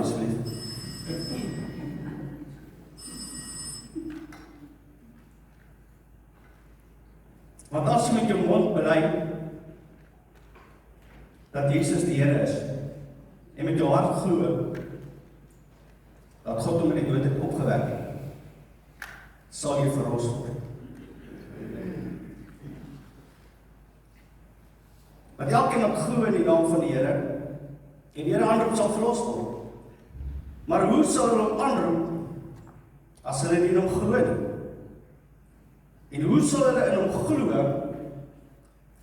asseblief. Want as jy met jou mond bely dat Jesus die Here is, en met jou hart glo dat God hom uit die dood het opgewek het, sal jy verlos word. Want elkeen wat glo in die naam van die Here, en die Here aanroep sal verlos word. Maar hoe sal hulle hom aanroep as hulle nie in hom glo nie? En hoe sal hulle in hom glo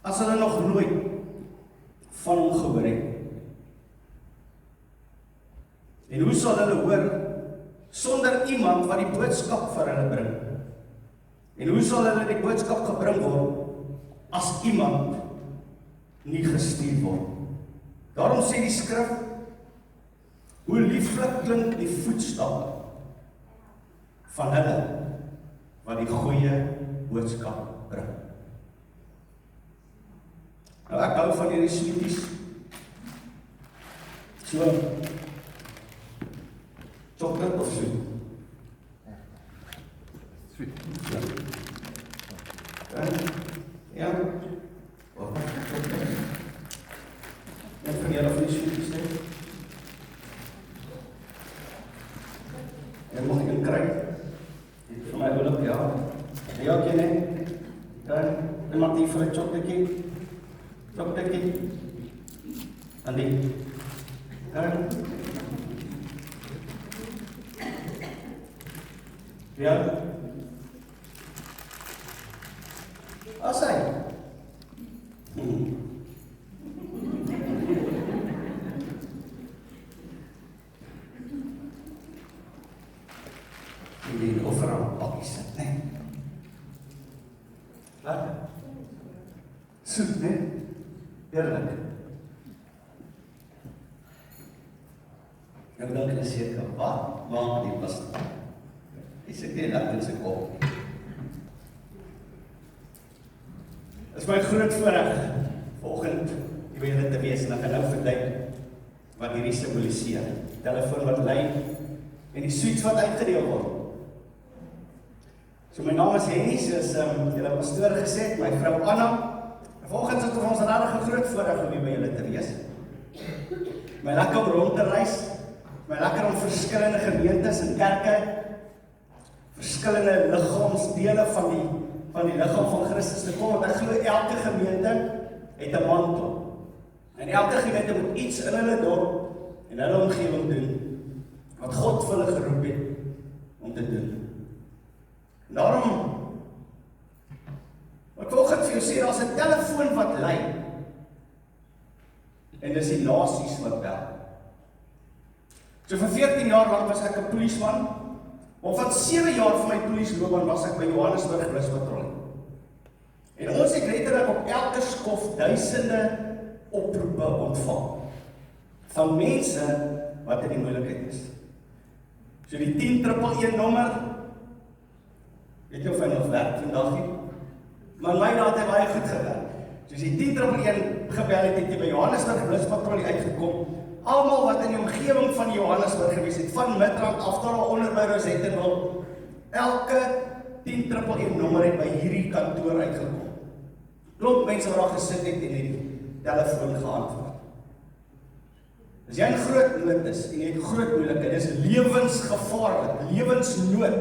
as hulle nog nooit van hom gehoor het? En hoe sal hulle hoor sonder iemand wat die boodskap vir hulle bring? En hoe sal hulle die boodskap gebring word as iemand nie gestuur word? Daarom sê die skrif, hoe lieflik klink die voetstap van hulle wat die goeie boodskap bring. Nou ek hou van hierdie sweeties. So, chocolate of sweet? Sweet. Ja. Ek van julle van die sweeties sê. En mag ek een kry? Vir my oorlog, ja. Ja, ken ek. Dan maak die vir 'n chocolatekie. Chocolatekie. En die. Ja. As hy. Die overal pakkies sit, nee. Lekker. Soet, nee. Eerlik. Ek dink is seker, wat maak die pastoor? Hy sit nie lekker in sy kop. Dit is my groot voorreg vanoggend by julle te wees en ek gaan nou verduidelik wat hierdie simboliseer. Die telefoon wat lui en die sweets wat uitgedeel word. So my naam is Henny, soos julle pastoor gesê het, my vrou Anna. Vanoggend is dit vir ons regtig 'n groot voorreg om hier by julle te wees. My lekker om rond te reis, my lekker om verskillende gemeentes en kerke, verskillende liggaamsdele van die liggaam van Christus te kom, want ek glo elke gemeente het 'n mantel. En elke gemeente moet iets in hulle dorp en hulle omgewing doen wat God vir hulle geroep het om te doen. En daarom ek wil vir jou sê, daar's 'n telefoon wat lui en dis die nasies wat bel. So vir 14 jaar lank was ek 'n polisieman, maar van 7 jaar van my polisieloopbaan was ek by Johannesburg Buspatrollie. En ons het letterlik op elke skof duisende oproepe ontvang van mense wat in die moeilikheid is. So die 10-111 nommer, weet jy of hy nog werk vandag nie? Maar my daad het baie goed gewerk. So as die 10-111 gebel het jy by Johannesburg Buspatrollie uitgekom. Almal wat in die omgewing van Johannesburg gewees het, van Midrand af tot onder by Rosettenville, elke 10-111 nommer het by hierdie kantoor uitgekom. Klomp mense wat daar gesit het en die telefoon geantwoord. As jy in groot nood is en jy het groot moeilikheid, dis lewensgevaarlik, lewensnood,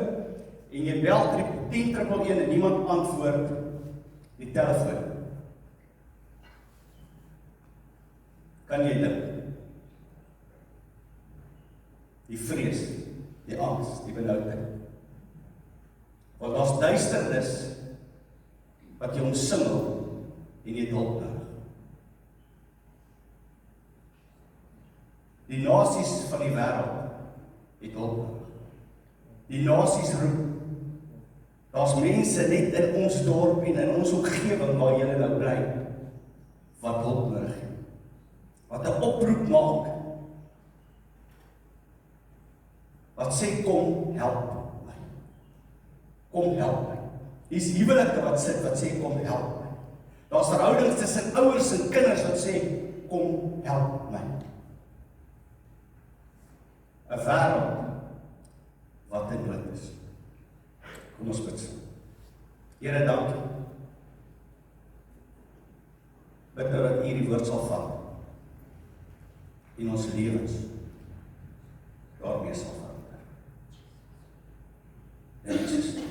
en jy bel 10-111 en niemand antwoord die telefoon. Kan jy dink? Die vrees, die angs, die benoudheid. Want daar's duisternis wat jy omsingel en jy het hulp nodig. Die nasies van die wêreld het hulp nodig. Die nasies roep. Daar's mense net in ons dorp en in ons omgewing waar jy nou bly wat hulp nodig het. Wat 'n oproep maak. Wat sê kom help my. Kom help my. Hier's huwelike wat sit wat sê kom help my. Daar's verhoudings tussen ouers en kinders wat sê kom help my. 'n wêreld wat in nood is. Kom ons bid. Here, dankie. Bid nou dat U die woord sal vat en ons lewens daarmee sal verander. In Jesus naam.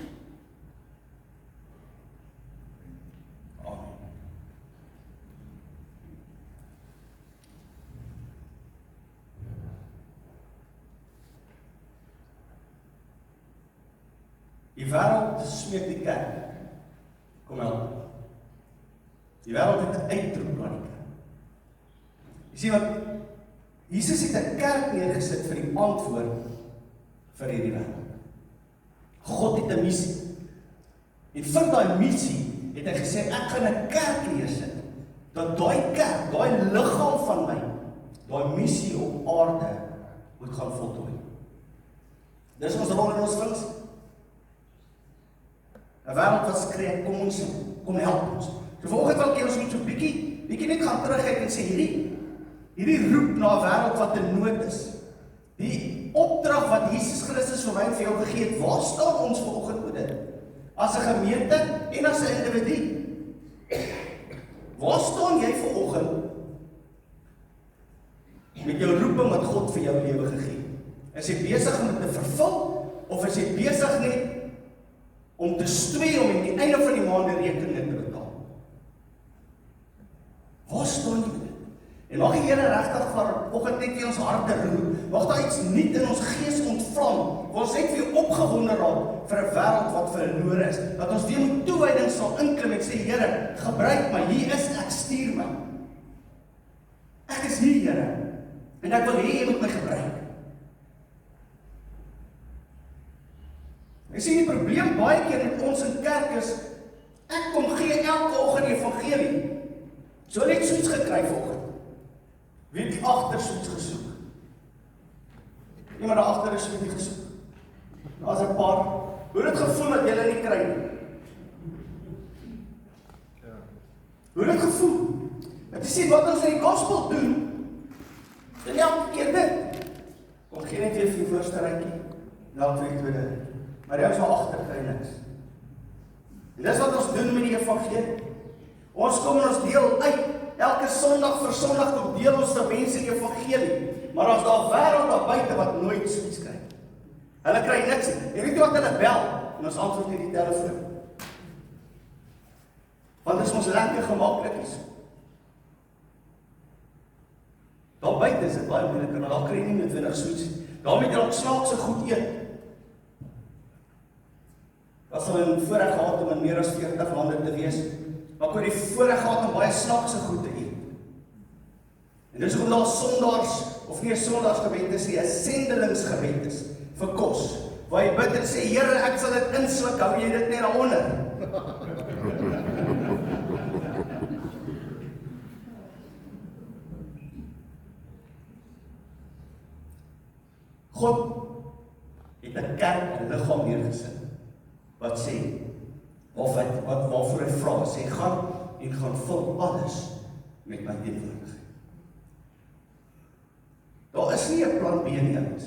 Amen. Die wêreld smeek die kerk. Kom help. Die wêreld het 'n uitroep na die kerk. Jy sien wat Jesus het 'n kerk neergesit vir die antwoord vir hierdie wêreld. God het 'n missie. En vir daai missie het hy gesê ek gaan 'n kerk neersit dat daai kerk, daai liggaam van my, daai missie op aarde moet gaan voltooi. Dis ons rol en ons funksie. 'n wêreld wat skree, kom help ons. So vanoggend wil ek ons moet so bietjie net gaan terugkyk en sê hierdie roep na 'n wêreld wat in nood is. Die opdrag wat Jesus Christus vir my en vir jou gegee het, waar staan ons vanoggend met dit? As 'n gemeente en as 'n individu. Waar staan jy vanoggend met jou roeping wat God vir jou lewe gegee het? Is jy besig om dit te vervul of is jy besig net om te stoei om aan die einde van die maand die rekening te betaal? Waar staan jy met dit? En mag die Here regtig vanoggend net vir ons harte roer. Mag daar iets nuut in ons gees ontvlam. Waar ons net weer opgewonde raak vir 'n wêreld wat verlore is. Dat ons weer met toewyding sal inklim en sê, Here, gebruik my. Hier is ek, stuur my. Ek is hier, Here. En ek wil hê jy moet my gebruik. Ek sien die probleem baie keer met ons in kerk is, ek kom gee elke oggend die evangelie. So net soets gekry vanoggend. Wie het agter soets gesoek? Iemand daar agter is soets gesoek. Daar's 'n paar. Hoe het dit gevoel dat julle nie kry nie? Hoe het dit gevoel? Dat jy sien wat ons in die gospel doen, dan elke keer dit. Kom gee net weer vir die voorste rytjie, dan vir die tweede. Maar jy is al agter kry niks. En dis wat ons doen met die evangelie. Ons kom en ons deel uit. Elke Sondag vir Sondag kom deel ons te mense die evangelie. Maar as daar 'n wêreld daar buite wat nooit soets kry. Hulle kry niks nie. Jy weet wat hulle bel en ons antwoord nie die telefoon. Want dit is ons lekker gemaklik is. Daar buite is dit baie moeiliker, maar daar kry jy nie noodwendig soets nie. Daar moet jy dalk snaakse goed eet. Was hulle in voorreg gehad om in meer as 40 lande te wees, maar kon die voorreg gehad om baie snaakse goed te eet. En dis hoekom daar sondaars, of nie 'n sondaarsgebed is nie, 'n sendelingsgebed is vir kos. Waar jy bid en sê, Here, ek sal dit insluk, hou jy dit net daaronder. God het 'n kerk, 'n liggaam neergesit. Wat sê, of waarvoor hy vra, sê, gaan vul alles met my teenwoordigheid. Daar is nie 'n plan B nie, ouens.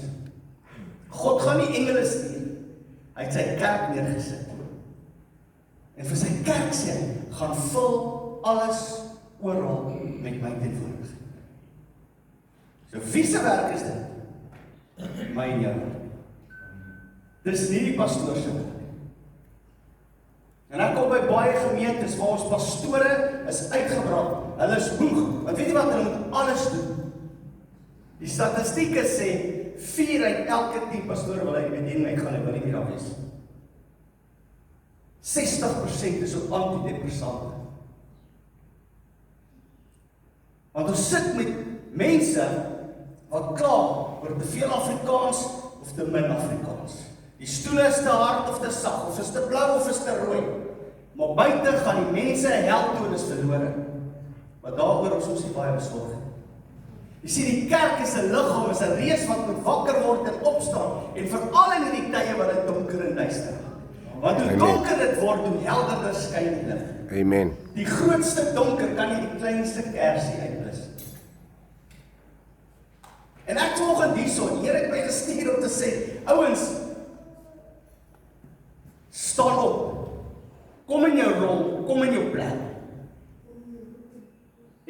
God gaan nie engele stuur. Hy het sy kerk neergesit. En vir sy kerk sê hy, gaan vul alles oral met my teenwoordigheid. So wie se werk is dit? My en jou. Dis nie die pastoor se werk. En ek kom by baie gemeentes waar ons pastore is uitgebrand. Hulle is moeg. Want weet jy wat, hulle moet alles doen. Die statistieke sê 4 uit elke 10 pastore wil hy bedien, maar ek gaan nie meer daar wees. 60% is op antidepressante. Want ons sit met mense wat kla oor te veel Afrikaans of te min Afrikaans. Die stoele is te hard of te sag, of is te blou of is te rooi. Maar buite gaan die mense hel toe en is verlore. Maar daaroor is ons nie baie besorg. Jy sien, die kerk is 'n liggaam, is 'n reus wat moet wakker word en opstaan. En veral in die tye wat dit donker en duister raak. Want hoe donker dit word, hoe helderder skyn die lig. Amen. Die grootste donker kan nie die kleinste kersie uitblus. En ek vanoggend hierso, Here het my gestuur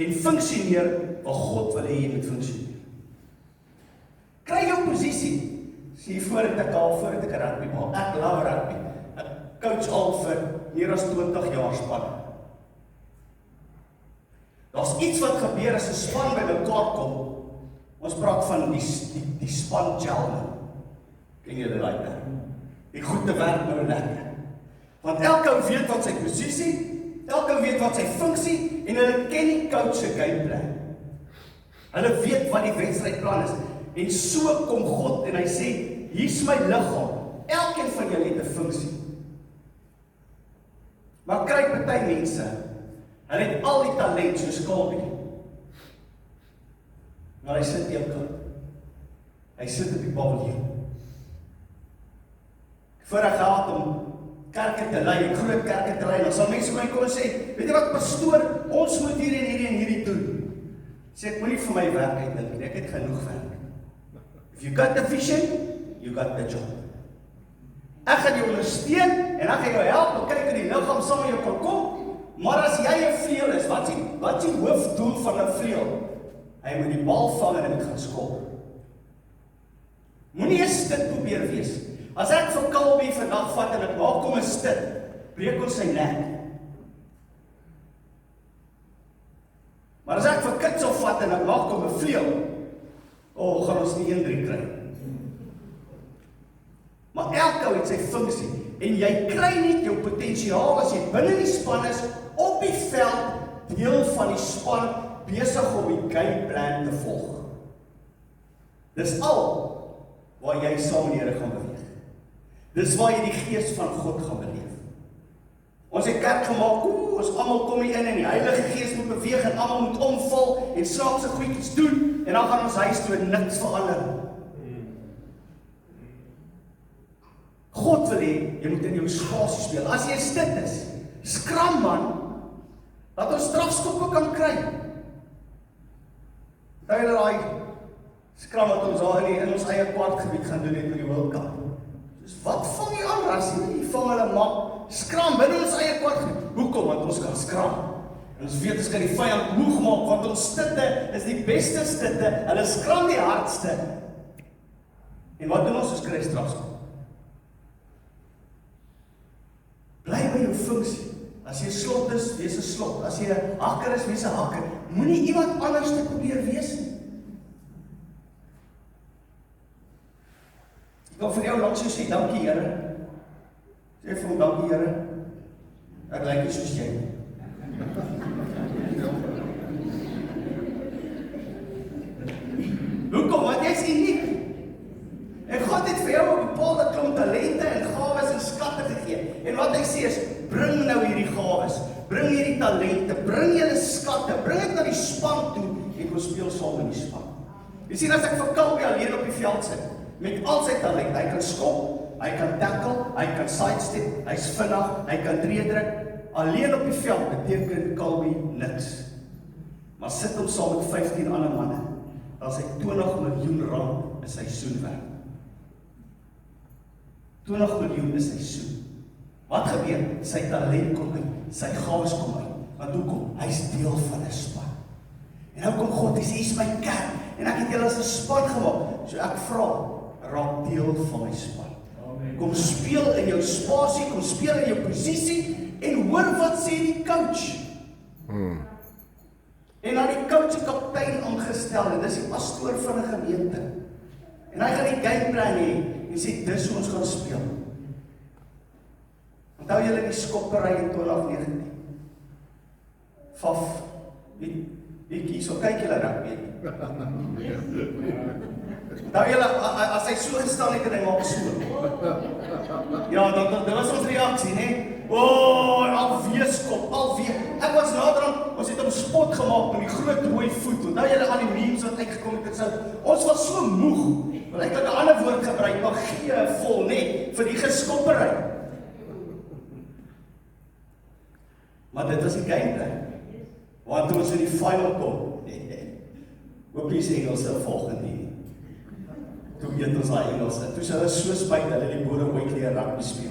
en funksioneer waar God wil hê jy moet funksioneer. Kry jou posisie. Sê voordat ek rugby bal. Ek love rugby. Ek coach al vir meer as 20 jaar spanne. Daar's iets wat gebeur as 'n span by mekaar kom. Ons praat van die span gel nou. Ken julle daai term? Die goeie werk nou lekker. Want elke weet wat sy posisie, elke weet wat sy funksie en hulle ken die coach se gameplan. Hulle weet wat die wedstrydplan is. En so kom God en hy sê, hier's my liggaam. Elkeen van julle het 'n funksie. Maar kry party mense, hulle het al die talent soos Kalbie. Maar hy sit eenkant. Hy sit op die paviljoen. Voor hy gehad om kerke te lei, groot kerke te lei, dan sal mense my kom en sê, weet jy wat pastoor, ons moet hier en hierdie doen. Sê ek moenie vir my werk uitdink nie, ek het genoeg werk. If you got the vision, you got the job. Ek gaan jou ondersteun en ek gaan jou help om kyk hoe die liggaam saam met jou kan kom, maar as jy 'n vleuel is, wat is die hoofdoel van 'n vleuel? Hy moet die bal vang en hy moet gaan skop. Moenie 'n stit probeer wees. As ek vir Kalbie vandag vat en ek maak hom 'n stit, breek ons sy nek. Maar as ek vir Kitsel vat en ek maak hom 'n vleuel, gaan ons nie 1-3 kry. Maar elke het sy funksie en jy kry nie jou potensiaal as jy binne die span is, op die veld, deel van die span, besig om die gameplan te volg. Dis al waar jy saam met die Here gaan beweeg. Dis waar jy die gees van God gaan beleef. Ons het kerk gemaak, ons almal kom hier in en die Heilige Gees moet beweeg en almal moet omval en snaakse goedjies doen en dan gaan ons huis toe en niks verander. God wil hê, jy moet in jou spasie speel. As jy stit is, skram man, dat ons strafskoppe kan kry. Daar is daai skram wat ons daar in ons eie kwartgebied gaan doen het met die World Cup. Dus wat vang jy aan, Rassie? Die vang hulle maar skram binne ons eie kwartgebied. Hoekom? Want ons kan skram. En ons weet ons kan die vyand moeg maak, want ons stitte is die beste stitte. Hulle skram die hardste. En wat doen ons? Ons kry strafskop. Bly by jou funksie. As jy 'n slot is, wees 'n slot. As jy 'n hakker is, wees 'n hakker. Moenie iemand anders te probeer wees nie. Ek wil vir jou langs jou sê, dankie Here. Sê vir hom, dankie Here. Ek lyk nie soos jy. Hoekom? Want jy is uniek. En God het vir jou 'n bepaalde klomp talente en gawes en skatte gegee. En wat hy sê is, bring nou hierdie gawes, bring hierdie talente, bring julle skatte, bring dit na die span toe en kom speel saam in die span. Jy sien as ek vir Kalbie alleen op die veld sit, met al sy talent, hy kan skop, hy kan tackle, hy kan sidestep, hy's vinnig, hy kan treedruk, alleen op die veld beteken Kalbie niks. Maar sit hom saam met 15 ander manne, dan sy 20 miljoen rand 'n seisoen werd. 20 miljoen 'n seisoen. Wat gebeur? Sy talent kom uit, sy gawes kom uit. Want hoekom? Hy's deel van 'n span. En nou kom God, hy sê, hier's my kerk, en ek het julle as 'n span gemaak. So ek vra, raak deel van my span. Amen. Kom speel in jou spasie, kom speel in jou posisie, en hoor wat sê die coach. En dan die coach se kaptein aangestel, en dis die pastoor van 'n gemeente. En hy gaan die gameplan hê, en sê, dis hoe ons gaan speel. Onthou julle die skoppery in 2019? Faf, wie kies, so kyk julle rugby. Onthou julle, as hy so gestaan het en hy maak so. Ja, dan was ons reaksie, né? Alweer skop, alweer. Ek was naderhand, ons het hom spot gemaak met die groot rooi voet. Onthou julle al die memes wat uitgekom het, ons was so moeg. Want ek het 'n ander woord gebruik, maar gee vol, né, vir die geskoppery. Maar dit was die gameplan. Want toe ons in die final kom, hoop jy sê Engels volgende nie. Toe eet ons daai Engelse. Toe sê hulle so spyt hulle die boere ooit leer rugby speel.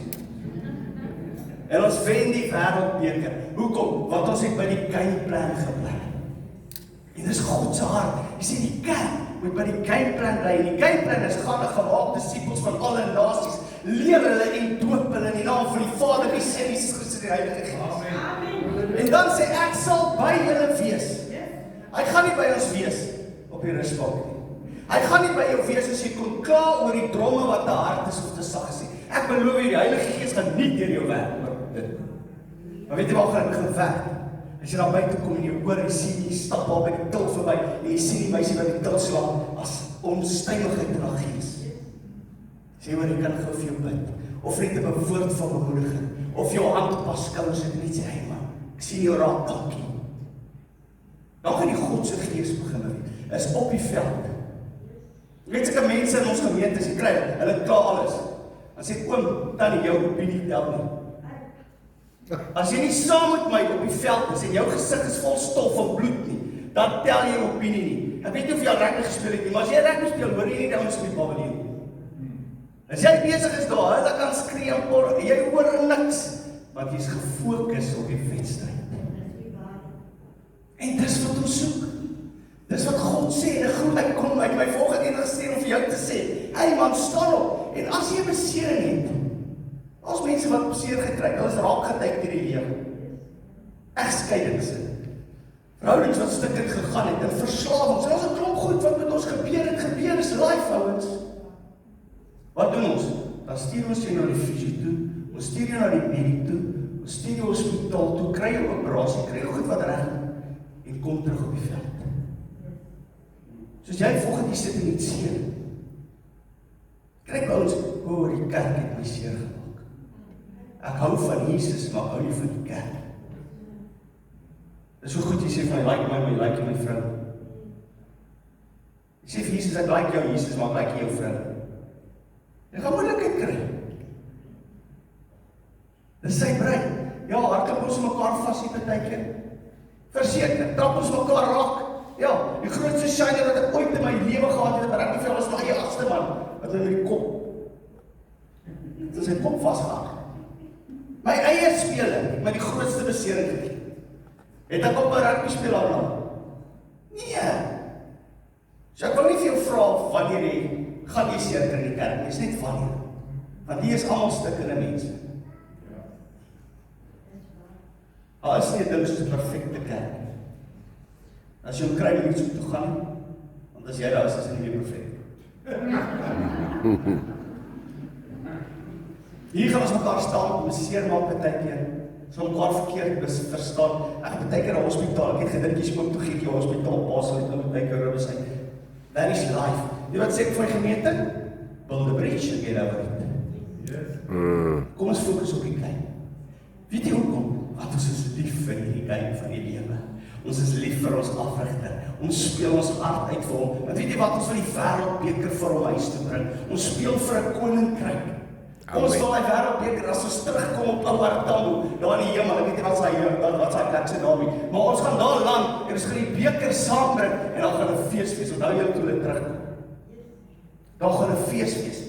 En ons wen die wêreldbeker. Hoekom? Want ons het by die gameplan gebly. En dis God se hart. Jy sê die kerk moet by die gameplan bly. En die gameplan is gaan gemaak disippels van alle nasies, leer hulle en doop hulle in die naam van die Vader, die Seun, Jesus Christus en die Heilige Gees. Amen. En dan sê ek sal by julle wees. Hy gaan nie by ons wees op die rusbank nie. Hy gaan nie by jou wees as jy kon kla oor die dromme wat te hard is of te sag is nie. Ek beloof jy, die Heilige Gees gaan nie deur jou werk oor dit. Maar weet jy waar gaan dit gewerk? As jy daar buite kom en jy hoor, jy sien, jy stap daar by die til verby, en jy sien die meisie wat die til slaan, as onstuimigheid in haar gees. Sê maar, jy kan gou vir jou bid, of net 'n woord van bemoediging, of jou hand op haar skouers en net sê, hey man, ek sien jou raak, dankie. Dan gaan die Godse Gees begin weet, is op die veld. Jy weet sulke mense in ons gemeente, as jy kry, hulle kla alles. Dan sê oom, tannie, jou opinie tel nie. As jy nie saam met my op die veld is en jou gesig is vol stof en bloed nie, dan tel jy opinie nie. Ek weet nie of jy al rugby gespeel het nie, maar as jy rugby speel, hoor jy nie dan ons op die paviljoen. As jy besig is daar, hulle kan skree en por, jy hoor niks, want jy is gefokus op die wedstryd. En dis wat ons soek. Dis wat God sê, en ek kom uit my volgende ingestuur om vir jou te sê, hey man, staan op, en as jy besering het, as mense wat beseer gekry, hulle is raak getyk deur die lewe. Egskeidings, verhoudings wat stukkend gegaan het, en verslawings, en ons 'n klomp goed wat met ons gebeur is life, ouens. Wat doen ons? Dan stuur ons jy na die fisio toe, ons stuur jy na die medie toe, ons stuur jy hospitaal toe, kry jy operasie, kry jy goed wat reg, en kom terug op die veld. Soos jy volgende sit en iets seer. Kyk ouens, oor die kerk het my seer gemaak. Ek hou van Jesus, maar hou nie van die kerk. Dis so goed, jy sê van, like my, like jy my vrou. Jy sê vir Jesus, ek like jou Jesus, maar ek like jou vrou. Jy gaan moeilikheid kry. Dis sy brein. Ja, hardloop ons mekaar vas die partykeer. Verseker, trap ons mekaar raak. Ja, die grootste shiner wat ek ooit in my lewe gehad het, maar ek nie vir was my eie agste man, wat in my kop. Dit is sy kop vasgehak. My eie speler, met die grootste besering gekry. Het ek op 'n rugby speel al nou? Nee. So ek wil nie vir jou vra wanneer jy gaan jy seker in die kerk, dis net wanneer. Want hier is almal stukkende mense. Al is nie 'n ding soos 'n perfekte kerk. As jy hom kry, moet jy toe gaan, want as jy daar is hy nie meer perfek. Hier gaan ons mekaar staan, om seer maak partykeer, so mekaar verkeerd verstaan. Ek het partykeer 'n hospitaal, ek het gedink jy skoon toe gee ek jou hospitaal pas, het nou partykeer rubbe sy. That is life. Jy wat sê ek vir my gemeente? Build a bridge and get over it. Kom ons fokus op die klein. Weet jy hoekom? Want ons is lief vir die klein van die lewe. Ons is lief vir ons afrigter. Ons speel ons hart uit vir hom. Want weet jy wat ons van die wêreldbeker vir hom huis toe bring? Ons speel vir 'n koninkryk. Ons wil die wêreldbeker as ons terugkom op Ouer Tambo, daar in die hemel. Ek weet nie wat sy plek se naam is. Maar ons gaan daar land en ons gaan die beker saambring en dan gaan 'n fees wees. Onthou julle toe hulle terugkom. Dan gaan 'n fees wees.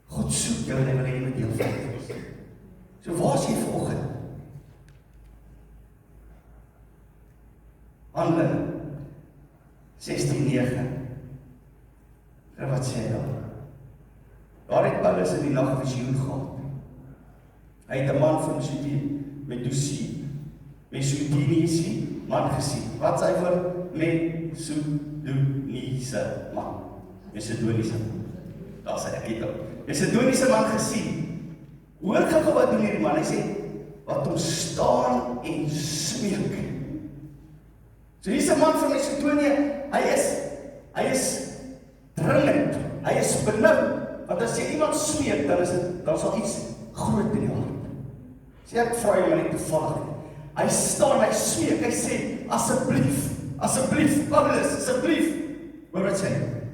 God soek jou en hy wil hê jy moet deel van dit. So waar is jy vanoggend? Handelinge 16:9. En wat sê hy dan? Daar het Paulus in die nag 'n visioen gehad. Hy het 'n man van Mesodoniese man gesien. Wat sê hy voor? Mesodoniese man. Mesodoniese. Daar sê ek dit op. Mesodoniese man gesien. Hoor gou wat doen hierdie man? Hy sê, wat hom staan en smeek. So hier's 'n man van Macedonië, hy is dringend, hy is benou, want as jy iemand smeek, dan sal iets groot in die hart. Sê ek vra jou net toevallig. Hy staan, hy smeek, hy sê, asseblief, Paulus, asseblief. Hoor wat sê,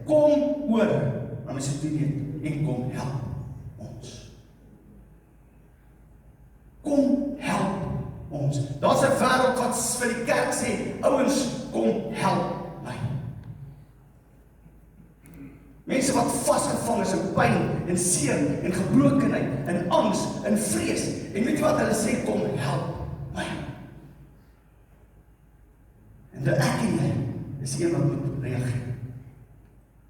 kom oor na Macedonië en kom help ons. Kom help ons. Daar's 'n wêreld wat vir die kerk sê, ouens, kom help my. Mense wat vasgevang is in pyn en seer en gebrokenheid en angs en vrees. En weet jy wat hulle sê? Kom help my. is die een wat moet reageer.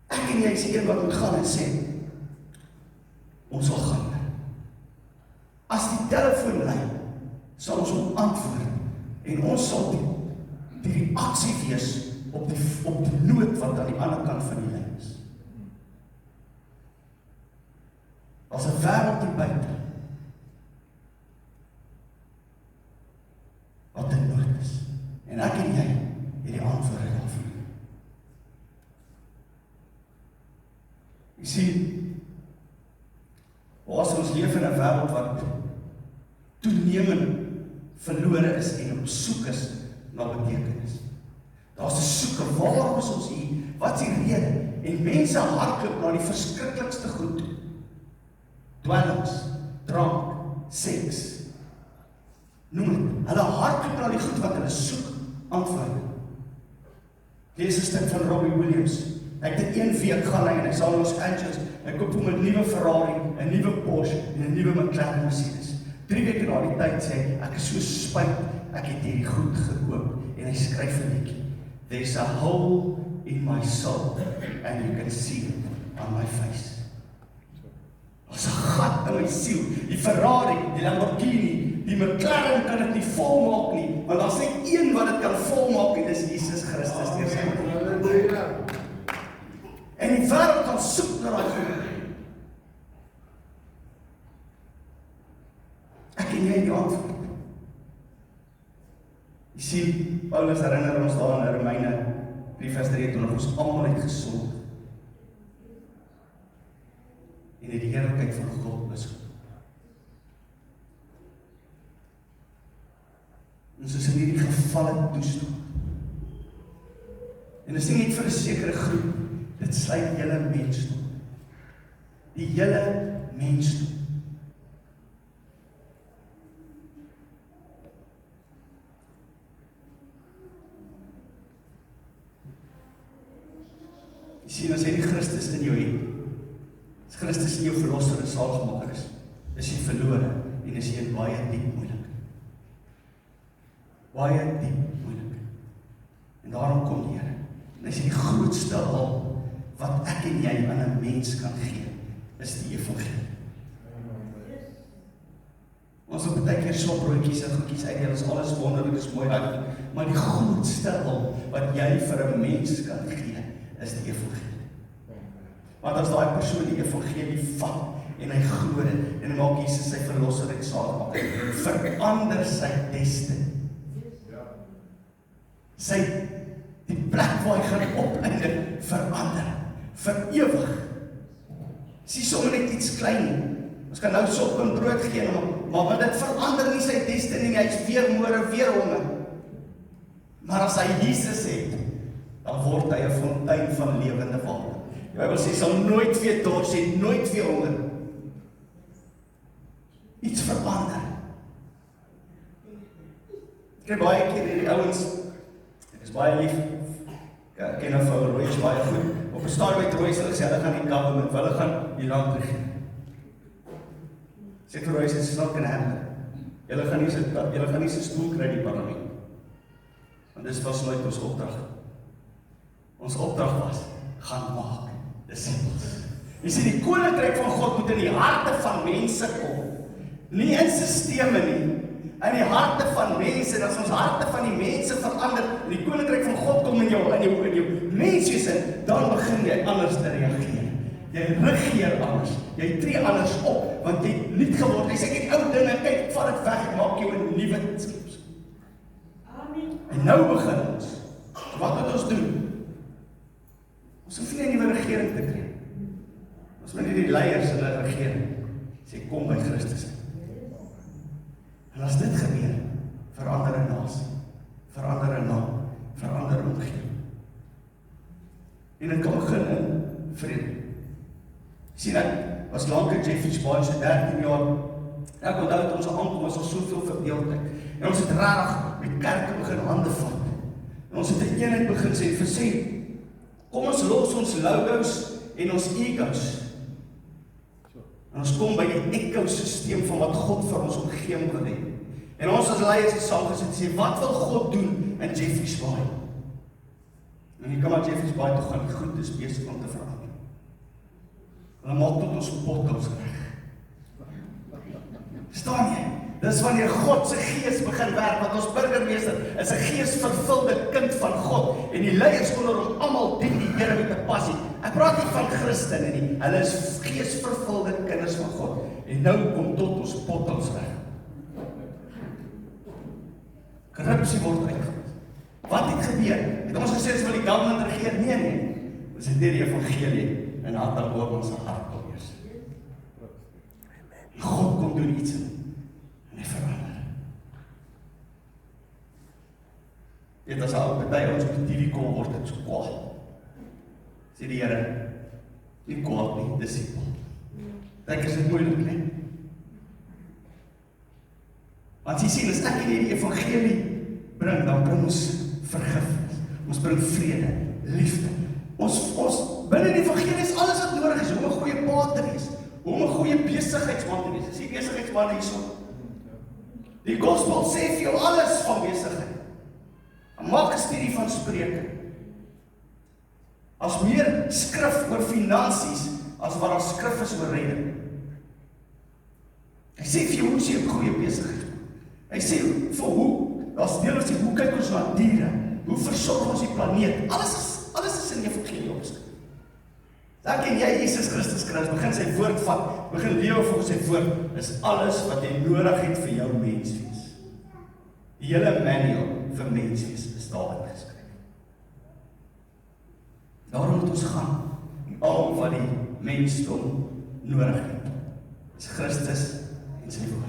Ek en jy is die een wat moet gaan en sê, ons sal gaan. As die telefoon lei, sal ons hom antwoord, en ons sal die reaksie wees op die nood wat aan die ander kant van die lyn is. As 'n wêreld hier buite, wat in nood is, en ek en jy het die antwoord daarvoor. Jy sien, as ons leef in 'n wêreld wat toenemend verlore is en op soek is na betekenis. Daar's 'n soeke, waarom is ons hier? Wat is die rede? En mense hardloop na die verskriklikste goed. Dwelms, drank, seks. Noem het. Hulle hardloop na die goed wat hulle soek, antwoorde. Lees 'n stuk van Robbie Williams. Hy het in 1 week gaan hy en hy sal in Los Angeles, hy koop hom 'n nuwe Ferrari, 'n nuwe Porsche en 'n nuwe McLaren Mercedes. 3 weke na die tyd sê hy, ek is so spyt, ek het hierdie goed gekoop, en hy skryf 'n liedjie. There's a hole in my soul, and you can see it on my face. Daar's 'n gat in my siel, die Ferrari, die Lamborghini, die McLaren kan dit nie volmaak nie, want daar's net een wat dit kan volmaak, en dis Jesus Christus deur sy bloed. En die wêreld kan soek na daai goed. Ek en jy die antwoord. Jy sien, Paulus herinner ons daar in Romeine 3:23, ons almal het gesond en het die heerlikheid van God misloop. Ons is in hierdie gevalle toestand. En dit is nie net vir 'n sekere groep, dit sluit die hele mensdom. Die hele mensdom. Jy sien, as jy die Christus in jou het, as Christus in jou verlosser en saligmaker is jy verlore en is jy in baie diep moeilik. Baie diep moeilik. En daarom kom die Here. En as jy die grootste hulp wat ek en jy aan 'n mens kan gee, is die evangelie. Ons het baie keer so broodjies en goedjies uitdeel, is alles wonderlik, is mooi uit, maar die grootste hulp wat jy vir 'n mens kan gee, is die evangelie. Want as daai persoon die evangelie vat en hy glo dit en hy maak Jesus sy verlosser en saligmaker, verander sy destiny. Sy die plek waar hy gaan opeindig verander, vir ewig. Dis nie sommer net iets klein. Ons kan nou sop en brood gee, maar dit verander nie sy destiny nie, hy is weer môre weer honger. Maar as hy Jesus het, dan word hy 'n fontein van lewende water. Die Bybel sê, sal nooit weer dors hê, nooit weer honger. Iets verander. Ek het baie keer hierdie ouens, ek is baie lief, ek ken nou vir Royce baie goed, op 'n stadium met Royce, hulle sê, hulle gaan die government, hulle gaan die land regeer. Sê vir Royce, it's not gonna happen. Julle gaan nie sy stoel kry in die parlement. Want dis was nooit ons opdrag. Ons opdrag was, gaan maak disippels. Jy sien, die koninkryk van God moet in die harte van mense kom. Nie in sisteme nie. In die harte van mense, en as ons harte van die mense verander, en die koninkryk van God kom in jou menswees in, dan begin jy anders te reageer. Jy regeer anders, jy tree anders op, want jy het nuut geword. Jy sê, kyk ou dinge, kyk, vat dit weg, ek maak jou 'n nuwe skepsel. Amen. En nou begin ons. Wat moet ons doen? Ons hoef nie 'n nuwe regering te kry. Ons moet nie die leiers in 'n regering sê, kom by Christus. En as dit gebeur, verander 'n nasie, verander 'n land, verander omgewing. En dit kan begin in vrede. Sien, ek was lank in Jeffreys Bay, so 13 jaar. Ek onthou dat ons aankom, was al soveel verdeeldheid. En ons het regtig met kerke begin hande vat. En ons het 'n eenheid begin sê, kom ons los ons logos en ons egos. En ons kom by die ekosisteem van wat God vir ons omgewing wil hê. En ons as leiers het saam gesit en sê, wat wil God doen in Jeffreys Bay? En jy kan maar Jeffreys Bay toe gaan, die goed is besig om te verander. Hulle maak tot ons bottels reg. Verstaan jy? Dis wanneer God se gees begin werk, want ons burgemeester is 'n geesvervulde kind van God, en die leiers onder hom almal dien die Here met 'n passie. Ek praat nie van Christene nie, hulle is geesvervulde kinders van God, en nou kom tot ons bottels reg. Korrupsie word uitgevoer. Wat het gebeur? Het ons gesê ons wil die government regeer? Nee. Ons het deur die evangelie en aantal oor ons hart kom eers. God kom doen iets en hy verander. Dit as al party ons op die TV kom word dit so kwaad. Sê die Here, nie kwaad nie, disipel. Dink is dit moeilik, nee? Want jy sien, as ek nie die evangelie bring, dan bring ons vergifnis, ons bring vrede, liefde. Ons binne die evangelie is alles wat nodig is, om 'n goeie pa te wees, om 'n goeie besigheidsman te wees. Is die besigheidsman hierso? Die gospel sê vir jou alles van besigheid. Maak 'n studie van Spreuke. As meer skrif oor finansies as wat daar skrif is oor redding. Hy sê vir jou hoe jy 'n goeie besigheid. Hy sê vir daar's deel wat sê hoe kyk ons na diere, hoe versorg ons die planeet. Alles is in die evangelie opgeskryf. Dan ken jy Jesus Christus, begin sy woord vat, begin lewe volgens sy woord, is alles wat jy nodig het vir jou menswees. Die hele manual vir menswees is daarin geskryf. Daarom moet ons gaan, al wat die mensdom nodig het, is Christus en sy woord.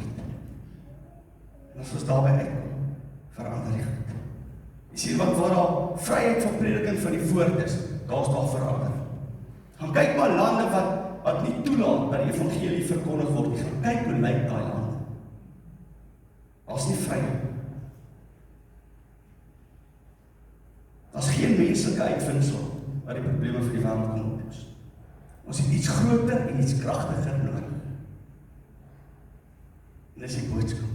En as ons daarby uitkom, verander die goed. Jy sien waar daar vryheid van prediking van die woord is, daar's daar verander. Gaan kyk maar lande wat nie toelaat dat die evangelie verkondig word nie. Gaan kyk hoe lyk daai lande. Daar's nie vryheid. Daar's geen menslike uitvinding wat die probleme vir die wêreld kan oplos. Ons het iets groter en iets kragtiger nodig. En dis die boodskap.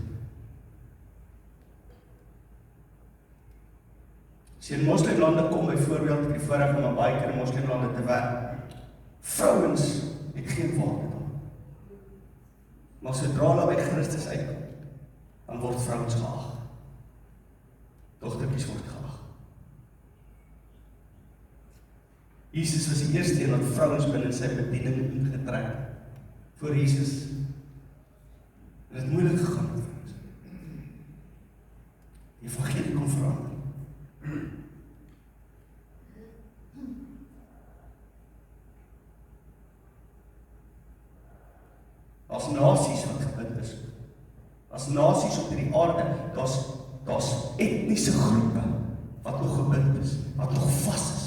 As jy in moslimlande kom, byvoorbeeld, op die voorreg om baie keer in moslimlande te werk, vrouens het geen waarde daar. Maar sodra hulle by Christus uitkom, dan word vrouens geag. Dogtertjies word geag. Jesus was die eerste een wat vrouens binne sy bediening ingetrek voor Jesus. En het moeilik gegaan met vrouens. Die evangelie kom verander. As nasies wat gebind is, as nasies op die aarde, daar's etniese groepe wat nog gebind is, wat nog vas is.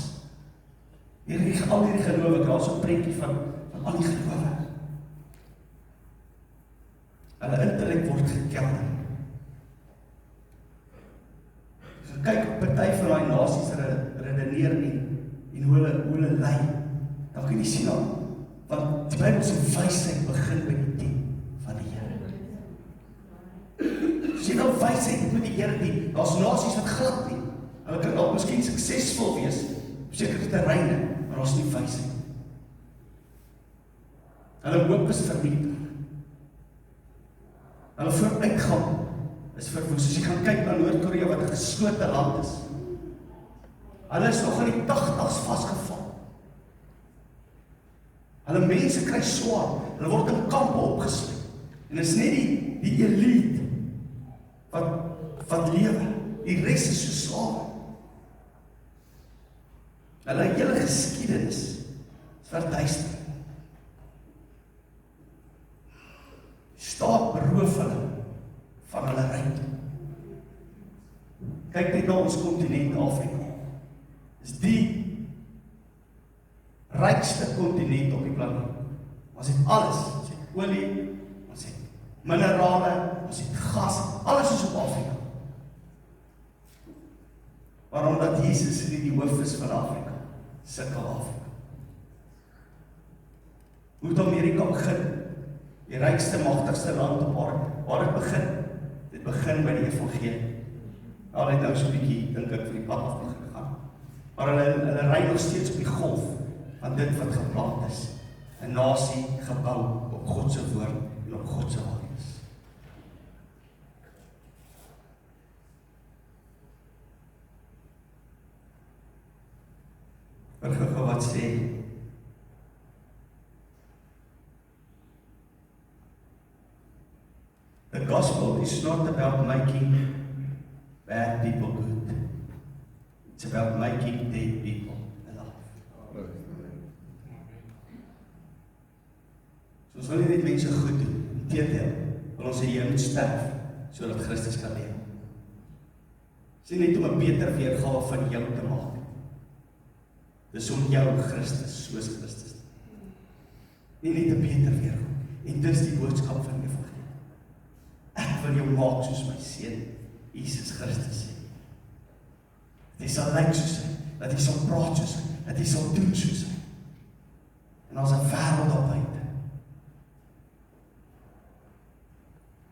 Al hierdie gelowe, daar's 'n prentjie van al die gelowe. Hulle intellek word gekelder. As jy kyk op party van daai nasies redeneer en hoe hulle lei, dan kan jy sien want die Bybel se wysheid begin by die dien van die Here. As jy nou wysheid met die Here dien, daar's nasies wat glad nie. Hulle kan dalk miskien suksesvol wees op sekere terreine, maar ons nie wysheid. Hulle hoop is vernietig. Hulle vooruitgang is verwoes. As jy gaan kyk na Noord-Korea wat 'n geslote land is, hulle is nog in die 80's vasgevang. Hulle mense kry swaar, hulle word in kampe opgesluit. En is net die elite wat lewe, die res is so slawe. Hulle hele geskiedenis is verduister. Die staat beroof hulle van hulle ryk. Kyk net na ons kontinent Afrika. Is die rykste kontinent op die planeet. Ons het alles, ons het olie, ons het minerale, ons het gas, alles is op Afrika. Waarom dat Jesus nie die hoof is van Afrika, sukkel Afrika. Hoe het Amerika begin? Die rykste, magtigste land op aarde. Waar het begin? Dit begin by die evangelie. Al het nou so 'n bietjie, dink ek, vir die pad af begin gaan. Maar hulle ry nog steeds op die golf van dit wat geplant is. 'n nasie gebou op God se woord en op God se waardes. Gou wat sê the gospel is not about making bad people good. It's about making dead people alive. So ons wil nie net mense goed doen. Inteendeel, wil ons sê jy moet sterf sodat Christus kan leef. Dis nie net om 'n beter weergawe van jou te maak. Dis om jou Christus soos Christus te nie net 'n beter weergawe. En dis die boodskap van die evangelie. Ek wil jou maak soos my seun Jesus Christus. Dat hy sal lyk soos hy, dat hy sal praat soos hy, dat hy sal doen soos hy. En ons 'n wêreld daar buite.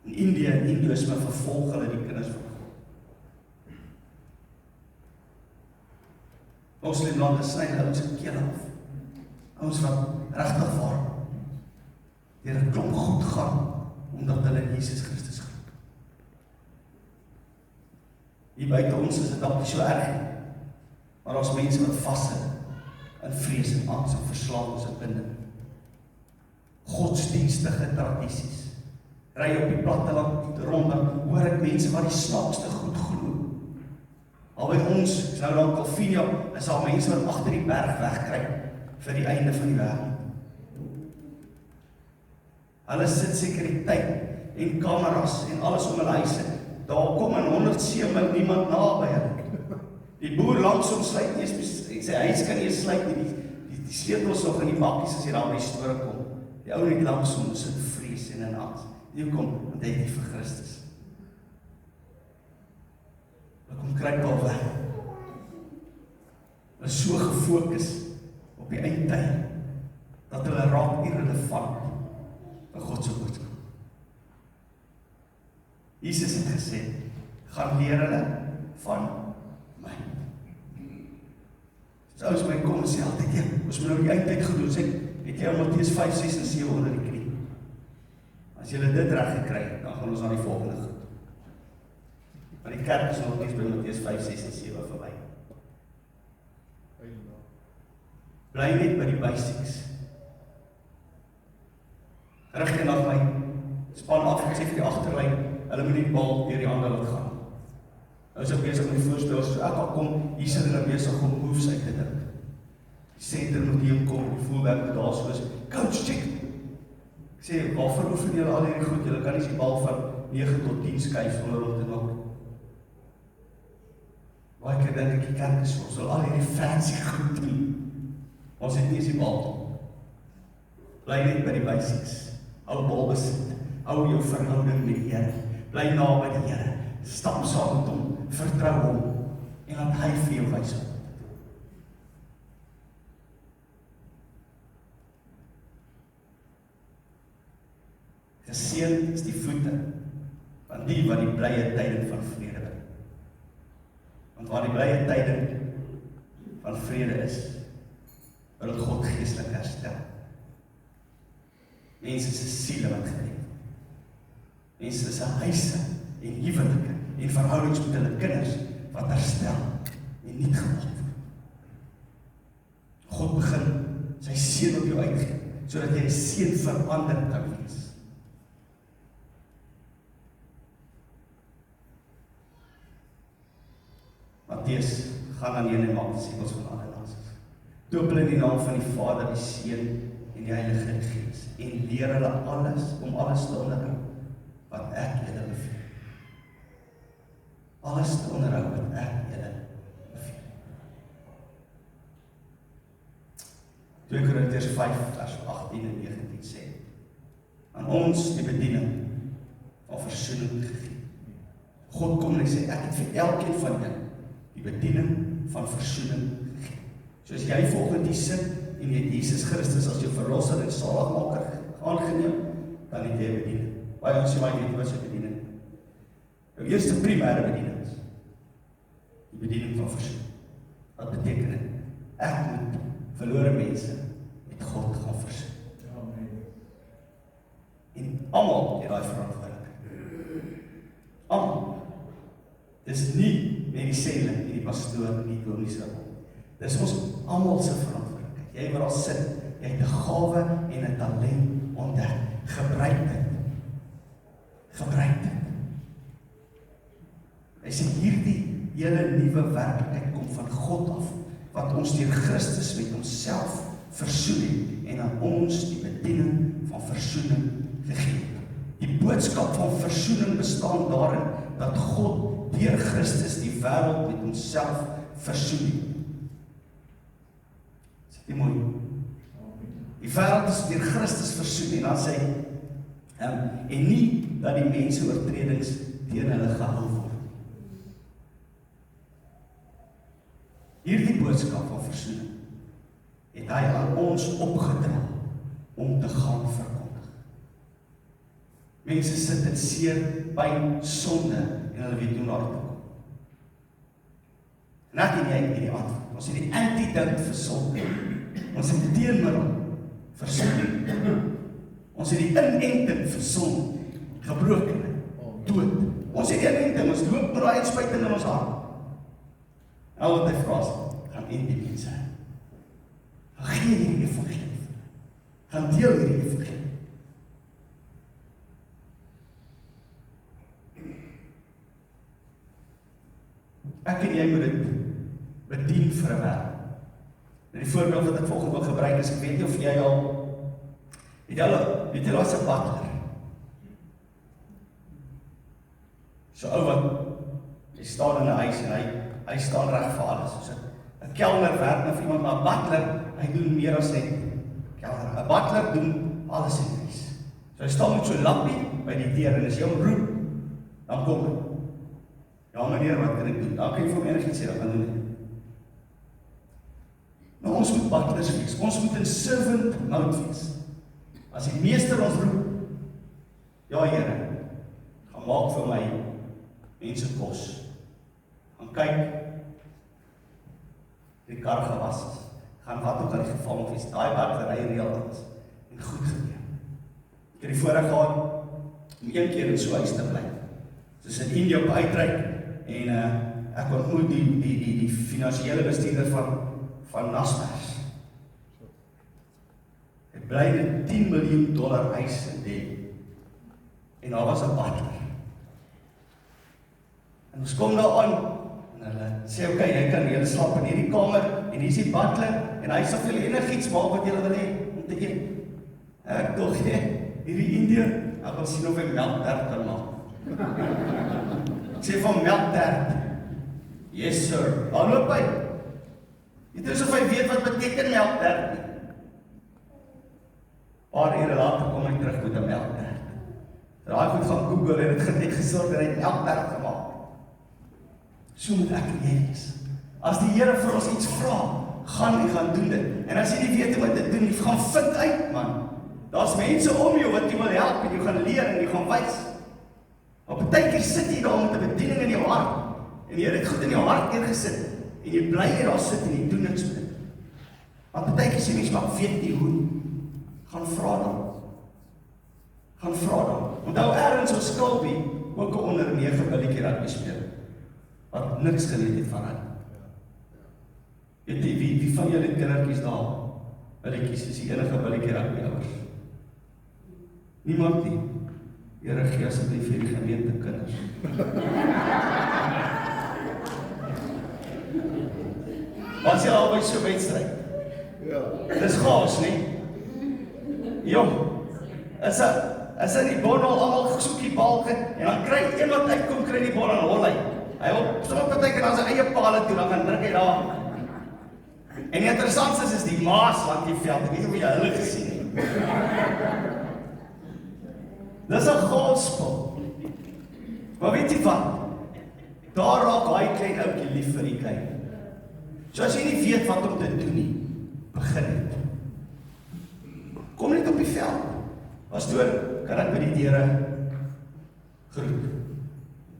In Indië en Hindoeïsme vervolg hulle die kinders van God. Moslimlande sny hulle se keel af. Ons wat regtig waar deur 'n klomp goed gaan omdat hulle in Jesus Christus glo. Hier buite ons is dit dalk nie so erg nie. Maar ons mense wat vassit in vrees en angs en verslawings en binding. Godsdienstige tradisies. Ry op die platteland rond, dan hoor ek mense wat die snaakste goed glo. Al by ons, is nou dan Calvinia, is al mense wat agter die berg wegkry vir die einde van die wêreld. Hulle sit sekuriteit en kameras en alles om hulle huise. Daar kom in 107 mil niemand naby hulle. Die boer langs hom sluit nie eens, sy huis kan nie eens sluit nie, die sleutels nog in die bakkies as jy daar by die store kom. Die ou net langs hom sit vrees en in angs. Die kom, want hy het nie vir Christus. Hulle kom kruip daar weg. Hulle is so gefokus op die eindtyd, dat hulle raak irrelevant vir God se boodskap. Jesus het gesê, gaan leer hulle van my. So as my kom en sê altyd, ons moet nou die eindtyd gedoen, sê, het jy Matteus 5, 6 en 7 onder die knie. As jy dit reg gekry, dan gaan ons aan die volgende goed. Want die kerk is nog nie by Matteus 5, 6 en 7 verby. Bly net by die basics. Rig jy na my span af, ek sê vir die agterlyn, hulle moet nie bal deur die ander laat gaan. Nou is ek besig met die voorspel, so ek al kom, hier sit hulle besig om moves uit te dink. Die center moet hier kom, die fullback moet daar soos, coach check. Ek sê, waarvoor oefen julle al hierdie goed? Julle kan nie die bal van 9 tot 10 skuif sonder om te maak. Baie keer dink ek die kerk is, ons wil al hierdie fancy goed doen. Ons het nie eens die bal. Bly net by die basics. Hou bal besit. Hou jou verhouding met die Here. Bly naby die Here. Stap saam met hom. Vertrou hom. En laat hy vir jou wys wat te doen. Geseënd is die voete van die wat die blye tyding van vrede bring. Want waar die blye tyding van vrede is, wil God geestelik herstel. Mense se siele wat gered word. Mense se huise en huwelike en verhoudings met hulle kinders wat herstel en nie gemaak word. God begin sy seën op jou uitgee, sodat jy 'n seën vir ander kan wees. Matteus gaan aan heen en maak disippels van alle nasies. Doop hulle in die naam van die Vader, die Seun en die Heilige Gees en leer hulle om alles te onderhou wat ek julle beveel. Alles te onderhou wat ek julle beveel. 2 Korintiërs 5 vers 18 en 19 sê: aan ons die bediening van versoening gegee. God kom en sê, ek het vir elkeen van julle die bediening van versoening gegee. So as jy volgens die sin en jy het Jesus Christus as jou verlosser en saligmaker aangeneem, dan het jy 'n bediening. Baie ons sê maar jy weet wat 'n bediening. Jou eerste primêre bediening is die bediening van versoening. Wat beteken dit? Ek moet verlore mense met God gaan versoen. En almal het daai verantwoordelikheid. Almal. Dis nie net die sending, nie die pastoor, nie die dominee se rol. Dis ons almal se verantwoordelikheid. Jy moet daar sit, jy het 'n gawe en 'n talent ontdek. Gebruik dit. Gebruik dit. Hy sê hierdie hele nuwe werklikheid kom van God af, wat ons deur Christus met homself versoen het en aan ons die bediening van versoening gegee het. Die boodskap van versoening bestaan daarin dat God deur Christus die wêreld met homself versoen het. Is dit nie mooi? Die wêreld is deur Christus versoen en dan sê en nie dat die mense oortredings teen hulle gehou word. Hierdie boodskap van versoening het hy aan ons opgedra om te gaan verkondig. Mense sit in seer, pyn, sonde en hulle weet hoe daar te kom. En ek en jy het die antwoord. Ons het die antidote vir sonde. Ons het die teenmiddel vir sonde. Ons het die inenting vir sonde, gebrokenheid, dood. Ons het die inenting, ons loop met die uitspuiting in ons hart. Nou wat hy vraag, gaan en die mense. Gaan gee hierdie evangelie. Gaan deel hierdie evangelie. Ek en jy moet dit bedien vir 'n wêreld. En die voorbeeld wat ek volgende wil gebruik is, ek weet nie of jy al, weet jy was 'n butler. So ou wat, hy staan in 'n huis en hy staan reg vir alles. So 'n kelner werk nou vir iemand, maar 'n butler, hy doen meer as net kelner. 'n Butler doen alles in die huis. So hy staan met so 'n lappie by die deur en as jy hom roep, dan kom hy. Ja meneer, wat kan ek doen? Dan kan jy vir hom enigiets sê, dan gaan doen dit. Nou ons moet butlers wees. Ons moet in servant mode wees. As die meester ons roep, ja Here, gaan maak vir my mense kos. Gaan kyk, die kar gewas is. Gaan wat ook al die geval moet wees, daai battery reël is en goed gebeur. Ek het die voorreg gehad om een keer in so 'n huis te bly. Soos in India op uitreik en ek ontmoet die finansiële bestuurder van Naspers. Hy bly in 'n $10 miljoen huis in Delhi. En daar was 'n butler. En ons kom daar aan en hulle sê okay, jy kan julle slaap in hierdie kamer en hier is die butler en hy sal vir julle enigiets maak wat julle wil hê om te eet. Ek dog hierdie Indiër, ek wil sien of hy melktert kan maak. Ek sê van melktert. Yes sir. Daar loop hy. Dit is of hy weet wat beteken melktert nie. Paar ure later kom hy terug met 'n melktert. Raai goed gaan Google en dit het gesorg dat hy melktert gemaak. So moet ek en jy wees. As die Here vir ons iets vra, gaan doen dit. En as jy nie weet wat dit doen nie, gaan vind uit man. Daar's mense om jou wat jy wil help en jy gaan leer en jy gaan wys. Maar partykeer sit jy daar met 'n bediening in jou hart. En die Here het goed in jou hart neergesit. En jy bly hier daar sit en jy doen niks met dit. Want partykeer sê mense maar weet nie hoe. Gaan vra dan. Gaan vra dan. Onthou ergens op Skulpie ook 'n onder 9 billetjie rugby speel. Wat niks geleer het van hy. Weet jy wie van julle kindertjies daar? Billetjies is die enige billetjie rugby ouers. Niemand nie. Here gee asseblief vir die gemeente kinders. Was jy al by so 'n wedstryd? Ja. Dis chaos, nie? Jong, is die bal almal soek die bal en dan kry een wat uitkom, kry die bal en hol hy. Hy wil sommer partykeer na sy eie paal toe, dan gaan druk hy daar. En die interessantste is die Maasland die veld, ek weet of jy hulle gesien het. Dis 'n gospel. Maar weet jy wat? Daar raak daai klein ouetjie lief vir die klein. So as jy nie weet wat om te doen nie, begin net. Kom net op die veld. Pastoor, kan ek by die deure groet?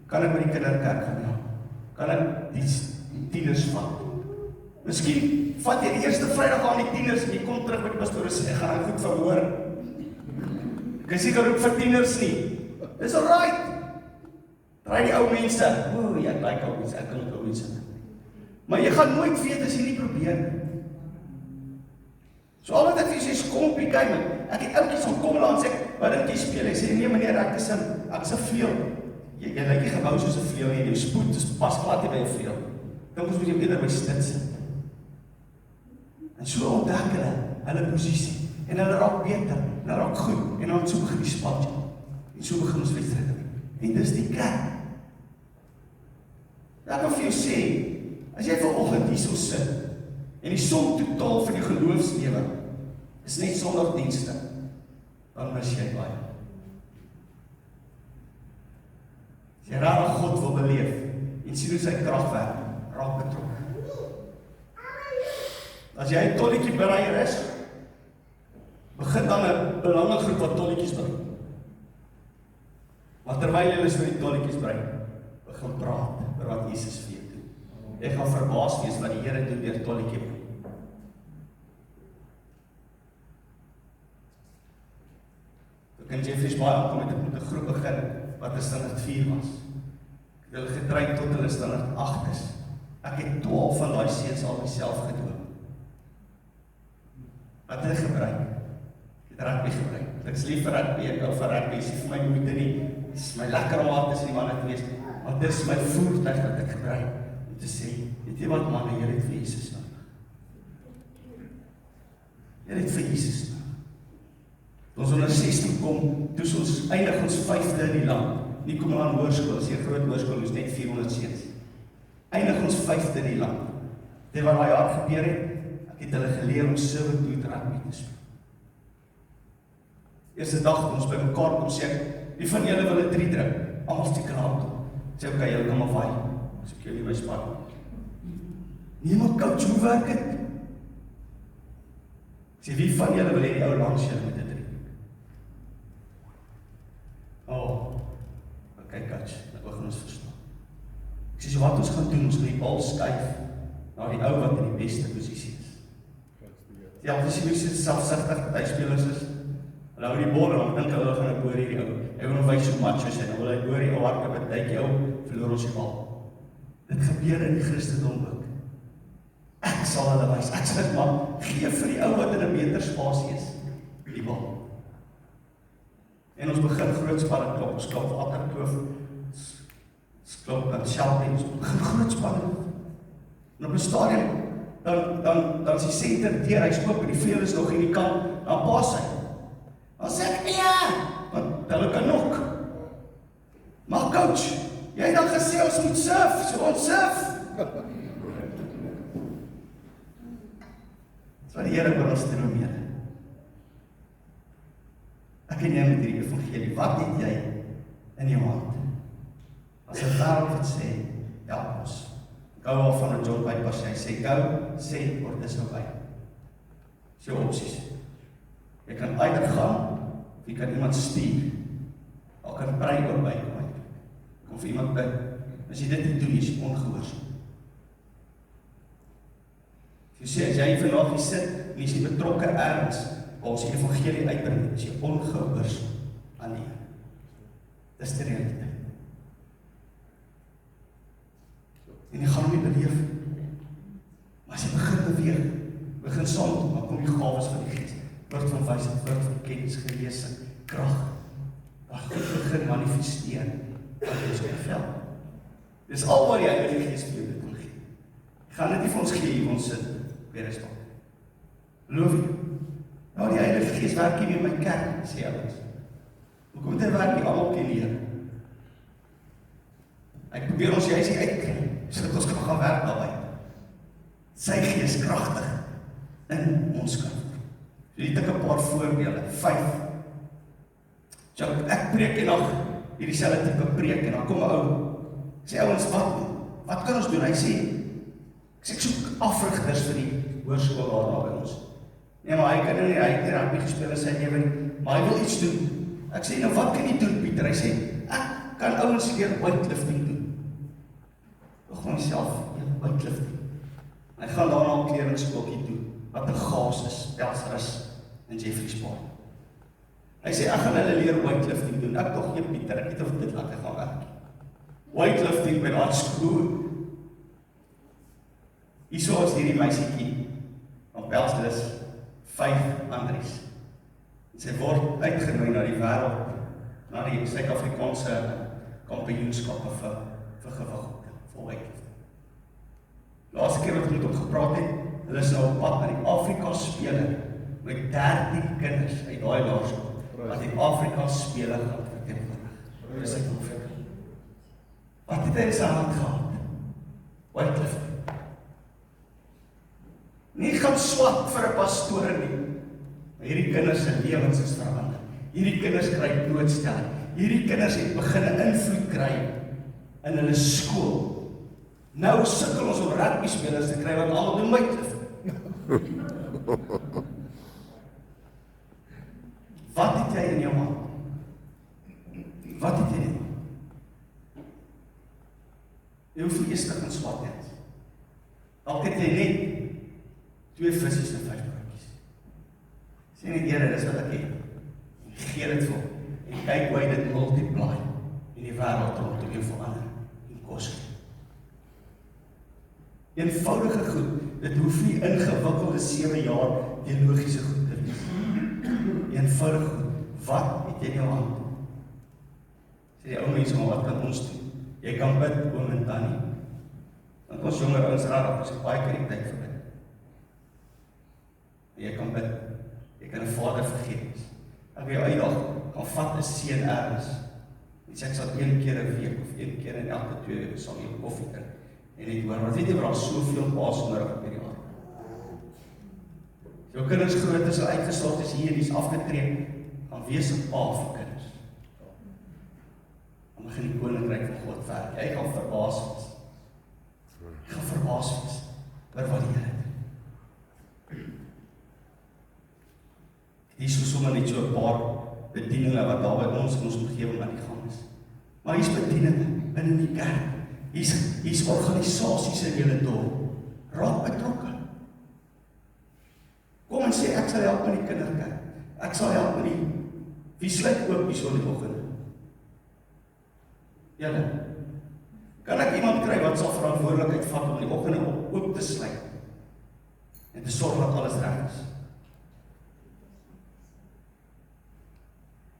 Kan ek by die kinderkerk gaan? Ja. Kan ek die tieners vat? Miskien vat jy die eerste Vrydag aan die tieners en jy kom terug by die pastoor en sê, ek gaan goed verhoor. Ek is nie geroep vir tieners nie. Dis alright. Draai die ou mense. Ek like ou mense, ek kan ook ou mense. Maar jy gaan nooit weet as jy nie probeer nie. So al wat ek vir jy sê, kom op die kamer. Ek het ouetjies van kom laat sê, wat dink jy speel? Ek sê, nee meneer, ek is 'n vleuel. Jy lyk nie gebou soos 'n vleuel nie, jou spoed is pas glad nie by 'n vleuel. Dink ons moet jy eerder by stit sit. En so ontdek hulle posisie. En hulle raak beter, en hulle raak goed, en dan so begin die spat. En so begin ons wedstryd. En dis die kerk. Ek kan vir jou sê, as jy vanoggend hierso sit, en die som totaal van die geloofslewe is net sondagdienste, dan mis jy baie. As jy regtig God wil beleef, en sien hoe sy krag werk, raak betrokke. As jy 'n tolletjie bereier is, begin dan 'n belangegroep wat tolletjies bring. Maar terwyl jy is vir die tolletjies bring, begin praat oor wat Jesus vir jou doen. Jy gaan verbaas wees wat die Here doen deur tolletjie bring. Ek kan Jeffreys baie aankom het ek met 'n groep begin wat 'n standaard 4 was. Ek het hulle getrei tot hulle standaard 8 is. Ek het 12 van daai seuns al myself gedoop. Wat het ek gebruik? Ek het rugby gebruik. Ek is lief vir rugby, ek hou van rugby, is nie vir my moeite nie. Dit is my lekker om aan tussen die manne te wees, want dit is my voertuig wat ek gebruik om te sê, weet jy wat manne, jy het vir Jesus nodig. Jy het vir Jesus nodig. Ons onder 16 kom, toe ons eindig ons 5de in die land. Nie kom aan hoërskool, as jy 'n groot hoërskool, ons net 400 seuns. Eindig ons 5de in die land. Dit wat daai jaar gebeur het, ek het hulle geleer om 7 toe rugby te speel. Eerste dag toe ons by mekaar kom sê, wie van julle wil 'n 3 druk? Almal steek hulle hand op. Sê okay, julle kan maar vaai. As ek julle by span. Nee maar coach, hoe werk dit? Sê wie van julle wil hê die ou langs julle met 'n 3? Okay coach, dan begin ons verstaan. Ek sê so wat ons gaan doen, ons gaan die bal skuif na die ou wat in die beste posisie is. Ja, dis nie so selfsugtig dat hy spelers is. Hulle hou die bal en dink hulle gaan boor hierdie ou. Hy wil nog wys so macho sê, dan wil hy boor die ou hardloop en tyd jou verloor ons die bal. Dit gebeur in die Christendom ook. Ek sal hulle wys. Ek sê maar gee vir die ou wat in 'n beter spasie is die bal. En ons begin groot spanne klop. Ons klop Waterkloof. Ons klop dan Shelby. Ons begin groot spanne. En op 'n stadium dan is die senter deur, hy's oop en die vleuel is nog in die kant, dan pas hy. Dan sê ek, nee, want hulle kan nok. Maar coach, jy het dan gesê ons moet surf, so ons surf. Dis wat die Here vir ons doen meer. Ek en jy met die evangelie, wat het jy in jou hand? As 'n wêreld wat sê, ja ons. Gou al van 'n John Piper sê gou, sê word dis nou by. Dis jou opsies. Jy kan either gaan, of jy kan iemand stuur. Al kan brei oor by kom vir iemand bid. As jy dit nie doen, is jy ongehoorsaam. Jy sê, as jy vandag sit, en jy is betrokke ergens, waar ons die evangelie uitbring, is jy ongehoorsaam aan die Here. Dis die realiteit. En jy gaan hom nie beleef. Maar as jy begin beweeg, begin saam, dan kom die gawes van die Gees. Woord van wysheid, woord van kennis, genesing, krag. Waar God begin manifesteer, wat jy so bevel. Dis al wat die Heilige Gees vir jou dit wil gee. Jy gaan dit nie vir ons gee, hier ons sit, weer is wat. Beloof jy? Nou die Heilige Gees werk nie met my kerk, sê alles. Hoekom dit werk nie almal ken die Here? Ek probeer ons juist uitkry, sodat ons kan gaan werk daarby. Sy Gees kragtig in ons kan. So hier het ek 'n paar voorbeelde, 5. So ek preek eendag hierdie selfde tipe preek en dan kom 'n ou, sê ouens, wat kan ons doen? Hy sê, ek soek afrigters vir die hoërskool daar by ons. Nee, maar hy kan nie, hy het nie rugby gespeel in sy lewe nie, maar hy wil iets doen. Ek sê, nou wat kan jy doen, Pieter? Hy sê, ek kan ouens leer weightlifting doen. Ek gaan myself weightlifting. Hy gaan daarna 'n kleringskokkie toe, wat 'n gaas is, Pelsrus in Jeffreys Park. Hy sê, ek gaan hulle leer weightlifting doen. Ek dog, Pieter, ek weet of dit laat gaan werk. Weightlifting by daai skroe. Hierso is hierdie meisiekie, van Pelsrus, 5 Andries. Sy word uitgenooi na die wêreld, na die Suid-Afrikaanse kampioenskappe vir gewig, vir weightlifting. Laaste keer wat ek met hom gepraat het, hulle is nou op pad na die Afrika Spele, met 13 kinders uit daai laerskool, wat die Afrika Spele gaan verteenwoordig. Dis uit Afrika. Wat het hy in sy hand gehad? Weightlifting. Nie gaan swat vir 'n pastoor nie. Maar hierdie kinders se lewens is verander. Hierdie kinders kry blootstelling. Hierdie kinders het begin 'n invloed kry in hulle skool. Nou sukkel ons om rugby spelers te kry wat almal doen weightlifting. Wat het jy in jou hand? Wat het jy in? Jy hoef nie eers te gaan swat net. Dalk het jy net 2 visies en 5 broodjies. Sê net, Here, dis wat ek het. En gee dit vir hom. En kyk hoe hy dit multiply en die wêreld rondom jou verander en kos gee. Eenvoudige goed, dit hoef nie ingewikkelde 7 jaar teologiese goed te wees. Eenvoudig goed, wat het jy in jou hand? Sê die ou mense, maar wat kan ons doen? Jy kan bid, oom en tannie. Want ons jonger ouens raar, ons het baie keer die tyd vir bid. Jy kan bid, jy kan 'n vader vergeet. Ek wil jou uitdag, gaan vat 'n seun ergens. En sê ek sal 1 keer 'n week of 1 keer in elke 2 weke sal jy koffie drink. En net hoor, want weet jy, daar soveel paas nodig op hierdie jaar. Jou kinders groot is, uitgesort is hier, die is afgetree, gaan wees 'n pa vir kinders. Dan begin die koninkryk van God werk. Jy gaan verbaas wees. Jy gaan verbaas wees oor wat die Here doen. Hier is sommer net so 'n paar bedieninge wat daar by ons in ons omgewing aan die gang is. Maar hier's bedieninge binne die kerk. Hier's organisasies in julle dorp. Raak betrokke. Kom en sê, ek sal help met die kinderkerk. Ek sal help met die... Wie sluit oop hier so in die oggend? Julle. Kan ek iemand kry wat sal verantwoordelikheid vat om die oggende oop te sluit? En te sorg dat alles reg is?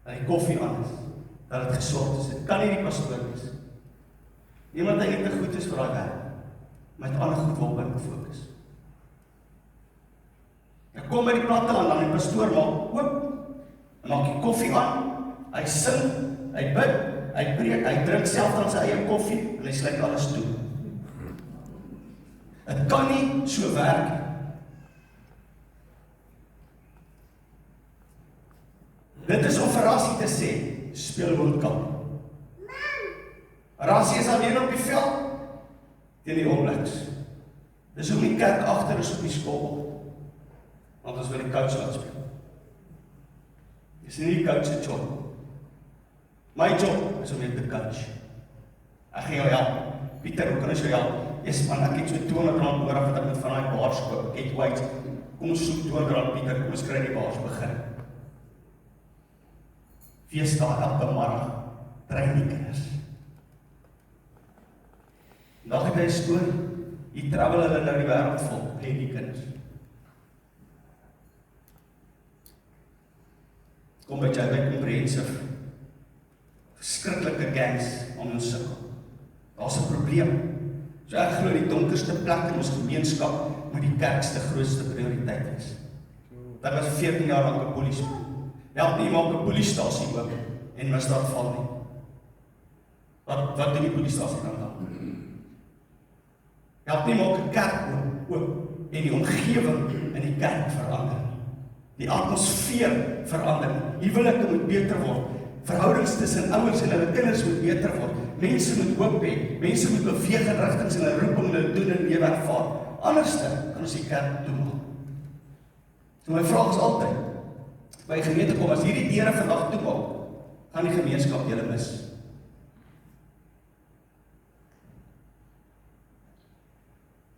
Dat die koffie aan is. Dat het gesorg is. Dit kan nie die pastoor wees. Iemand wat net te goed is vir daai werk. Met ander goed waarop hy moet fokus. Ek kom by die platteland, dan die pastoor maak oop, en maak die koffie aan, hy sing, hy bid, hy preek, hy drink self dan sy eie koffie, en hy sluit alles toe. Het kan nie so werk nie. Dit is om vir Rassie te sê, speel World-Cup. Rassie is alleen op die veld, teen die All Blacks. Dis hoe die kerk agter is op die skool. Want ons wil die coach laat speel. Dis nie die coach se job. My job is om jou te coach. Ek gaan jou help. Pieter, hoe kan ons jou help? Yes man, ek het so R200 nodig wat ek moet van daai baars koop. Ek het wait. Kom ons soek R200, Pieter, kom ons kry die baars begin. Wees daar elke middag. Train die kinders. Dan het hy 'n storie. Hier travel hulle nou die wêreld vol, en die kinders. Kom by jy comprehensive. Verskriklike gangs om ons sukkel. Daar's 'n probleem. So ek glo die donkerste plek in ons gemeenskap moet die kerkste grootste prioriteit wees. Dat was 14 jaar lank 'n polisie. Help nie maak 'n poliestasie oop en misdaad val nie. Wat doen die poliestasie dan? Help nie maak 'n kerk oop en die omgewing in die kerk verander. Die atmosfeer verander. Huwelike moet beter word. Verhoudings tussen ouers en hulle kinders moet beter word. Mense moet hoop hê. Mense moet beweeg in rigtings en hulle roeping hulle doen en lewe ervaar. Anderste kan ons die kerk toemaak. So my vraag is altyd, by gemeente kom, as hierdie deure vandag toemaak, gaan die gemeenskap julle mis.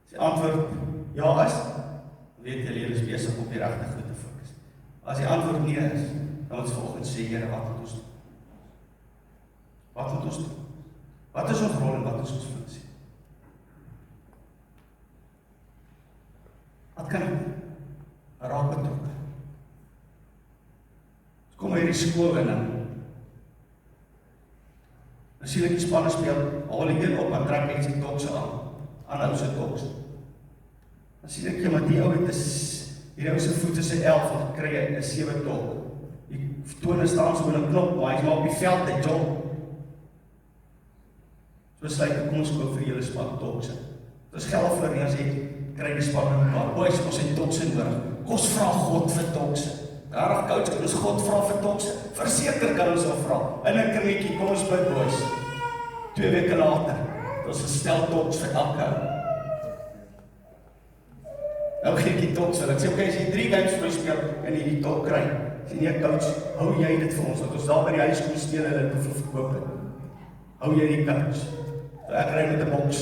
Die antwoord ja is, weet julle is besig om die regte goed te fokus. As die antwoord nee is, dan moet ons volgens sê, Here, wat moet ons doen? Wat moet ons doen? Wat is ons rol en wat is ons funksie? Wat kan ek doen? Raak betrokke. Kom by die skool en dan sien ek die spanne speel, haal die een op en trek mense die tokse aan hulle se tokse. Dan sien ek maar die ou het die ou se voet is 'n 11 en kry hy 'n 7 tok. Die tone staan so in 'n knop, maar hy's maar op die veld te jog. So sê ek, kom ons koop vir julle span tokse. Dit is geld vir nie as jy kry die span in mekaar. Boys, ons het tokse nodig. Ons vra God vir tokse. Daarom coach, kan ons God vra vir tokse. Verseker kan ons hom vra. In 'n kringetjie, kom ons bid, boys. 2 weke later, ons gestel toks vir elke ou. Nou gee ek die toks vir. Ek sê, okay, as jy 3 games vir my speel, kan jy die tok kry. Sê nee, coach, hou jy dit vir ons, want ons daar by die huiskool steel hulle dit hoeveel verkoop het. Hou jy die coach. So ek ry met 'n boks,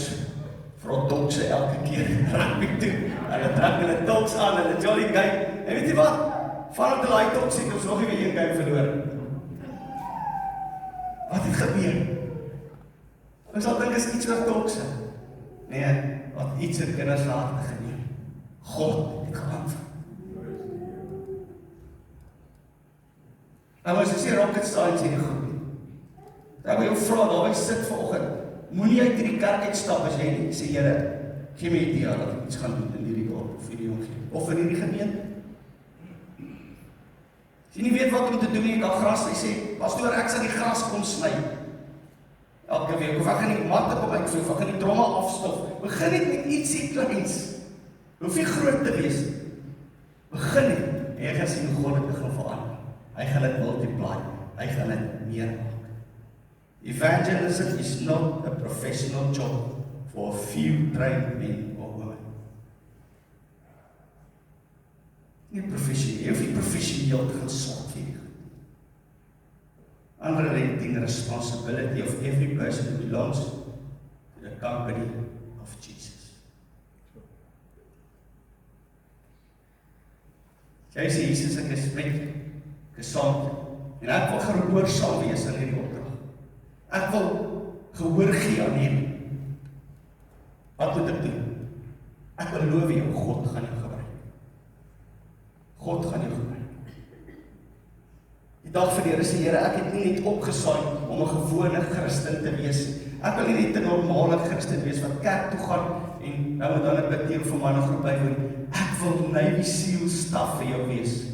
vir tokse elke keer, rugby toe. Hulle trek hulle toks aan, hulle jolly game. En weet jy wat? Vanaf die laai toks het ons nog nie weer 1 game verloor. Wat het gebeur? Ons sal dink is iets oor tokse. Nee, wat iets in kinders se harte geneem. God het geantwoord. Nou as jy sê rocket science hierdie goed nie. Ek wil jou vra, daar waar jy sit vanoggend, moenie uit hierdie kerk uitstap as jy nie sê, Here, gee my idee dat ek iets gaan doen in hierdie dorp of hierdie omgewing of in hierdie gemeente. As jy nie weet wat om te doen, jy kan gras, hy sê, pastoor, ek sal die gras kom sny. Elke week, of ek gaan die matte kom uitvloef, of ek gaan die dromme afstof. Begin net met ietsie kleins. Hoef nie groot te wees. Begin net, en jy gaan sien hoe God het begin verander. Hy gaan dit multiply, hy gaan dit meer maak. Evangelism is not a professional job for a few trained men or women. Nie professioneel, jy hoef nie professioneel te gaan sorg vir jy. Unrelenting responsibility of every person who belongs to the company of Jesus. Jy sê, Jesus, ek is met gesond, en ek wil gehoorsaam wees aan hierdie opdrag. Ek wil gehoor gee aan hierdie. Wat moet ek doen? Ek beloof jou, God gaan jou gebruik. God gaan jou gebruik. Die dag van die Here sê, Here, ek het nie net opgesaai om 'n gewone Christen te wees. Ek wil nie net 'n normale Christen wees wat kerk toe gaan en nou en dan 'n bid vir my groep bywoon. Ek wil Navy SEAL staf vir jou wees.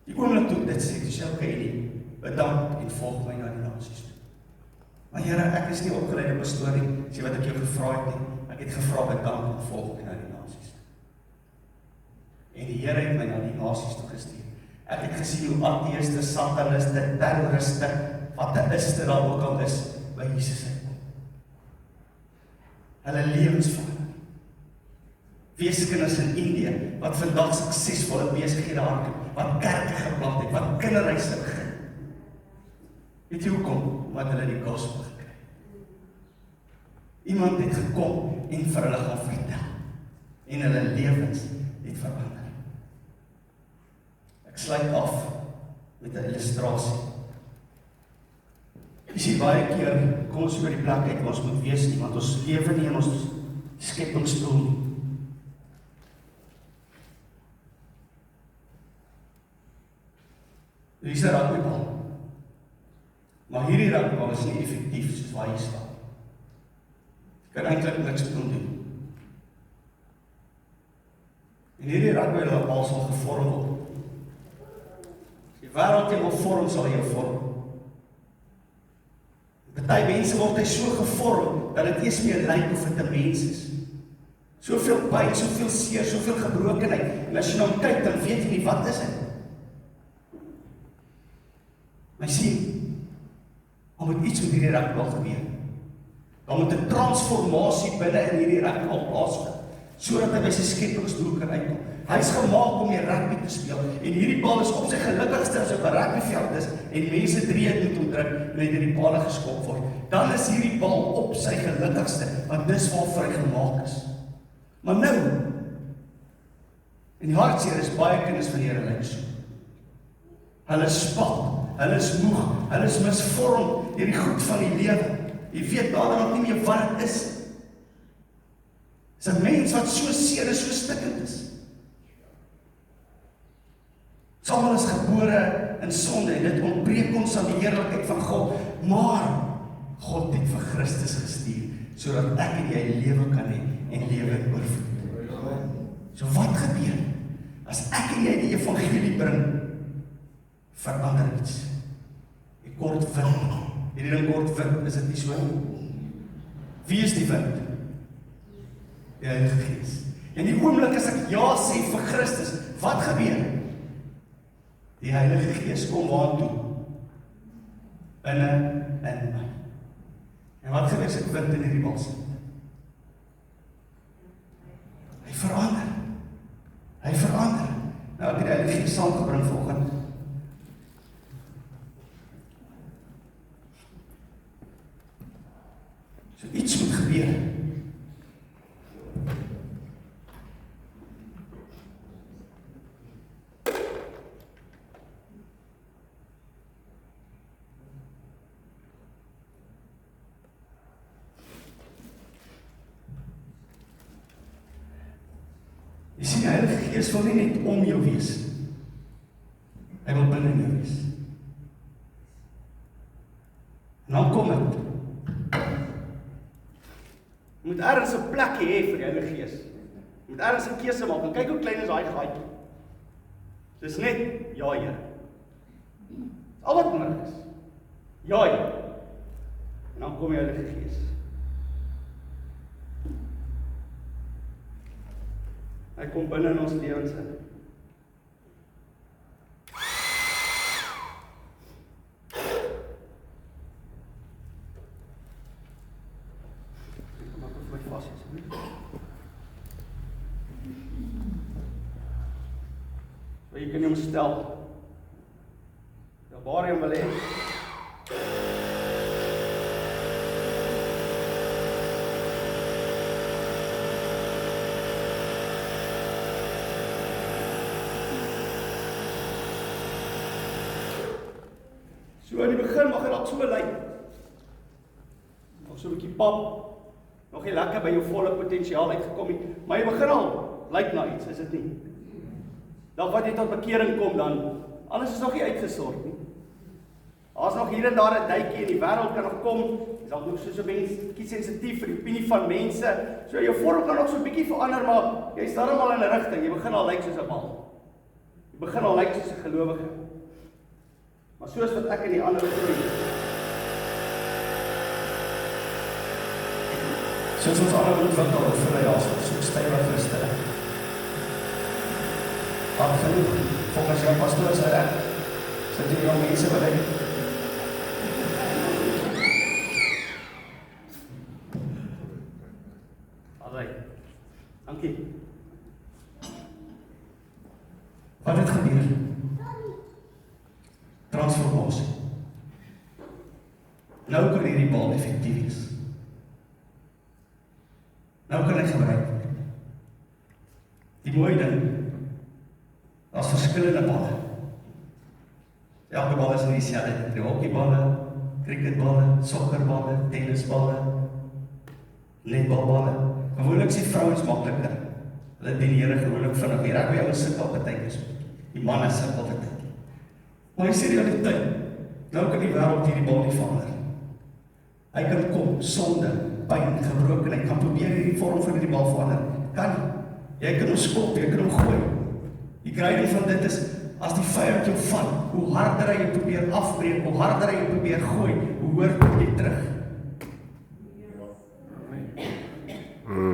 Die oomblik toe dit sê, dis okay, bedank en volg my na die nasies toe. Maar Here, ek is nie opgeleide pastoor nie, sê wat ek jou gevra het nie. Ek het gevra bedank en volg my na die nasies toe. En die Here het my na die nasies toe gestuur. Ek het gesien hoe ateïste, sataniste, terroriste, ateïste daar ook al is, by Jesus uitkom. Hulle lewens verander. Weeskinders in Indië, wat vandag suksesvolle besighede aandoen, wat kerke geplant het, wat kinderhuise begin. Weet jy hoekom? Omdat hulle die gospel gekry. Iemand het gekom en vir hulle gaan vertel. En hulle lewens het verander. Ek sluit af met 'n illustrasie. Jy sien baie keer, kom ons oor die plek uit, ons moet wees nie, want ons lewe nie in ons skepingsstoel nie. Hier is 'n rugbybal. Maar hierdie rugbybal is nie effektief soos waar hy staan. Jy kan eintlik niks met hom doen. En hierdie rugbybal sal gevorm word. Die wêreld jy wil vorm, sal jy vorm. Party mense word hy so gevorm, dat dit eers meer lyk of dit 'n mens is. Soveel pyn, soveel seer, soveel gebrokenheid. En as jy nou kyk, dan weet jy nie wat is dit. Maar sien, dan moet iets met hierdie rugbybal gebeur. Dan moet 'n transformasie binne in hierdie rugbybal plaasvind, sodat hy by sy skepingsdoel kan uitkom. Hy is gemaak om die rugby te speel, en hierdie bal is op sy gelukkigste as op 'n rugbyveld is, en mense 3 moet omdruk, en hy die bal geskop word. Dan is hierdie bal op sy gelukkigste, want dis waarvoor hy gemaak is. Maar nou, en die hartseer is baie kinders van die Here lyk so. Hulle is spot, hulle is moeg, hulle is misvorm deur die goed van die lewe. Jy weet dadelik nie meer wat dit is. Dis 'n mens wat so seer is, so stikkend is. Almal is gebore in sonde en dit ontbreek ons aan die heerlikheid van God. Maar God het vir Christus gestuur sodat ek en jy lewe kan hê en lewe in oorvloed. So wat gebeur as ek en jy die evangelie bring? Verander iets. Die kort wind. Die ding kort wind, is dit nie so? Wie is die wind? Die Heilige Gees. En die oomblik as ek ja sê vir Christus, wat gebeur? Die Heilige Gees kom waartoe? Binne in my. En wat gebeur as ek wind in hierdie bal sit? Hy verander. Hy verander. Nou ek het die Heilige Gees saamgebring vanoggend. So iets moet gebeur. Jy sien, die Heilige Gees wil nie net om jou wees. Hy wil binne jou wees. En dan kom het. Jy moet ergens 'n plek hê vir die Heilige Gees. Jy moet ergens 'n keuse maak. En kyk hoe klein is daai gaatjie. Dis net ja, Here. Dis al wat nodig is. Ja, Here. En dan kom die Heilige Gees. Hy kom binne in ons lewens in. Kom maar vir my vas is. So jy kan hom stel. Ja, waar jy wil hê. So in die begin mag dit dalk so lyk. Nog so 'n bietjie pap. Nog nie lekker by jou volle potensiaal uitgekom nie, maar jy begin al lyk na iets, is dit nie? Dan wat jy tot bekering kom dan, alles is nog nie uitgesort nie. Daar's nog hier en daar 'n duitjie in die wêreld kan nog kom. Jy's dalk nog so 'n bietjie sensitief vir die opinie van mense. So jou vorm kan nog so 'n bietjie verander, maar jy's darmal in 'n rigting. Jy begin al lyk soos 'n bal. Jy begin al lyk soos 'n gelowige. Maar soos wat ek en die ander groei. Soos ons alle ontwikkel het vir my as so stywe Christene. Absoluut. Volgens jou pastoor sê ek, sit jy jou mense wat hy. Alright. Dankie. Wat het gebeur? Transformasie. Nou kan hierdie bal effektief wees. Nou kan hy gebruik word. Die mooi ding, daar's verskillende balle. Elke bal is nie dieselfde. Die hockeyballe, cricketballe, sokkerballe, tennisballe, netbalballe. Gewoonlik sê vrouens makliker. Hulle dien die Here gewoonlik vinnig. Die rugby ouens sukkel partytjies. Die manne sukkel partytjies. Maar jy sê die hele tyd, nou kan die wêreld hierdie bal nie verander. Hy kan kom, sonde, pyn, gebroken, hy kan probeer hierdie vorm van hierdie bal verander. Kan nie. Jy kan hom skop, jy kan hom gooi. Die kruiding van dit is, as die vyand jou vat, hoe harder hy jou probeer afbreek, hoe harder hy jou probeer gooi, hoe hoër kom jy terug.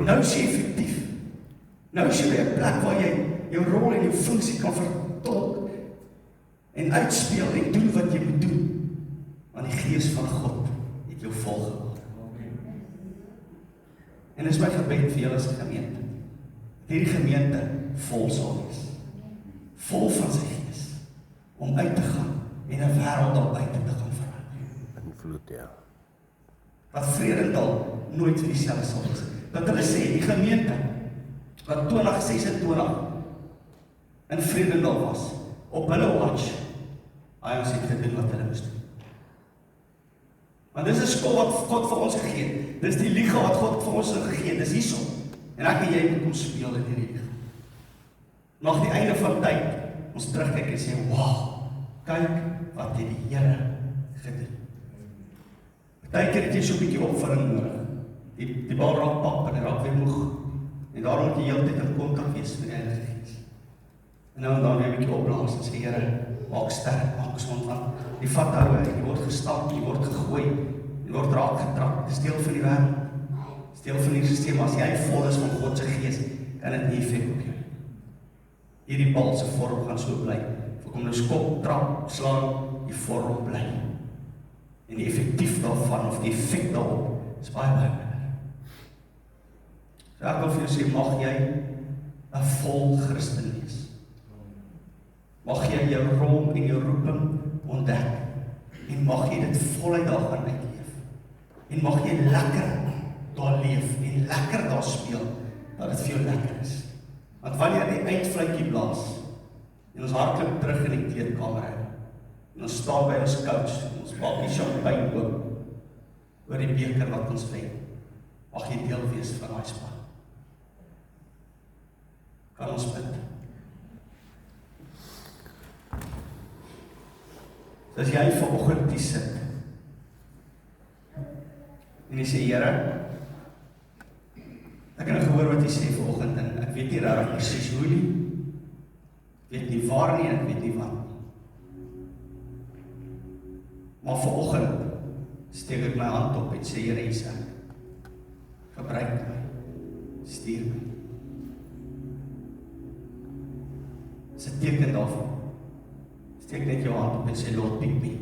Nou is jy effektief. Nou is jy by 'n plek waar jy jou rol en jou funksie kan vertolk en uitspeel en doen wat jy moet doen. Want die Gees van God het jou volgemaak. En dis my gebed vir julle as 'n gemeente. Hierdie gemeente vol sal wees. Vol van sy Gees om uit te gaan en 'n wêreld daar buite te gaan verander. Invloed, ja. Wat Vredendal nooit vir dieselfde sal wees. Dat hulle sê, die gemeente wat 2026 in Vredendal was, op hulle watch, ons het gedoen wat hulle moes doen. Want dis 'n skuld wat God vir ons gegee het. Dis die liga wat God vir ons gegee het. Dis hierso. En ek en jy moet kom speel in hierdie liga. Nog die einde van tyd, ons terugkyk en sê, wow, kyk wat het die Here gedoen. Partykeer het jy so 'n bietjie opvulling nodig. Die bal raak pap en hy raak weer moeg. En daarom moet jy heeltyd in kontak wees met die Heilige Gees. En nou en dan weer 'n bietjie opblaas en sê, Here, maak sterk, maak gesond van. Die vathouwe, jy word gestamp, jy word gegooi, jy word raak getrap. Dis deel van die wêreld. Dis deel van die stelsel. As jy vol is van God se Gees, kan dit nie effek op jou. Hierdie bal se vorm gaan so bly. Kom nou skop, trap, slaan, die vorm bly. En die effektief daarvan, of die effek daarop, is baie minder. So ek wil vir jou sê, mag jy 'n vol Christen wees. Mag jy jou rol en jou roeping ontdek, en mag jy dit voluit daar gaan uitleef. En mag jy lekker daar leef, en lekker daar speel, dat dit vir jou lekker is. Want wanneer die eindfluitjie blaas, en ons hardloop terug in die kleedkamer, en ons staan by ons couch, en ons maak die champagne oop, oor die beker wat ons wen, mag jy deel wees van daai span. Kan ons bid? So as jy vanoggend hier sit, en jy sê, Here, ek het gehoor wat jy sê vanoggend, en ek weet nie regtig presies hoe nie, ek weet nie waar nie, en ek weet nie wat nie. Maar vanoggend steek ek my hand op en sê, Here Isak, gebruik my, stuur my. Dis 'n teken daarvan. Steek net jou hand op en sê, Lord, pick me.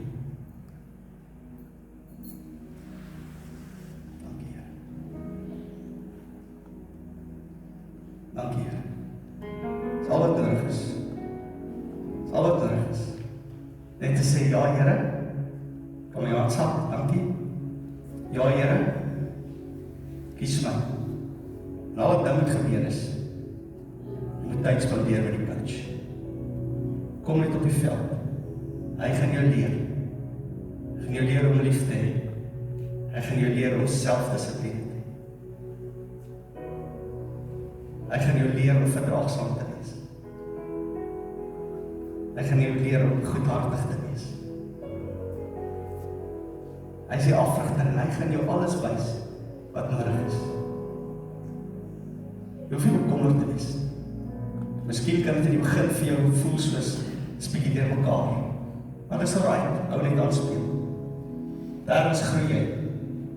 Dankie, Here. Dankie, Here. Dis al wat nodig is. Dis al wat nodig is. Net te sê, ja, Here, kom jy aan sak, dankie. Ja, Here, kies my. En al wat nou moet gebeur is, jy moet tyd spandeer met die coach. Kom net op die veld. Hy gaan jou leer. Hy gaan jou leer om lief te hê. Hy gaan jou leer om selfdissipline te hê. Hy gaan jou leer om verdraagsaam te wees. Hy gaan jou leer om goedhartig te wees. Hy is die afrigter en hy gaan jou alles wys wat nodig is. Jy hoef nie bekommerd te wees. Miskien kan dit in die begin vir jou voel soos bietjie deur mekaar. Maar dis alright, hou net aan speel. Daar is groei jy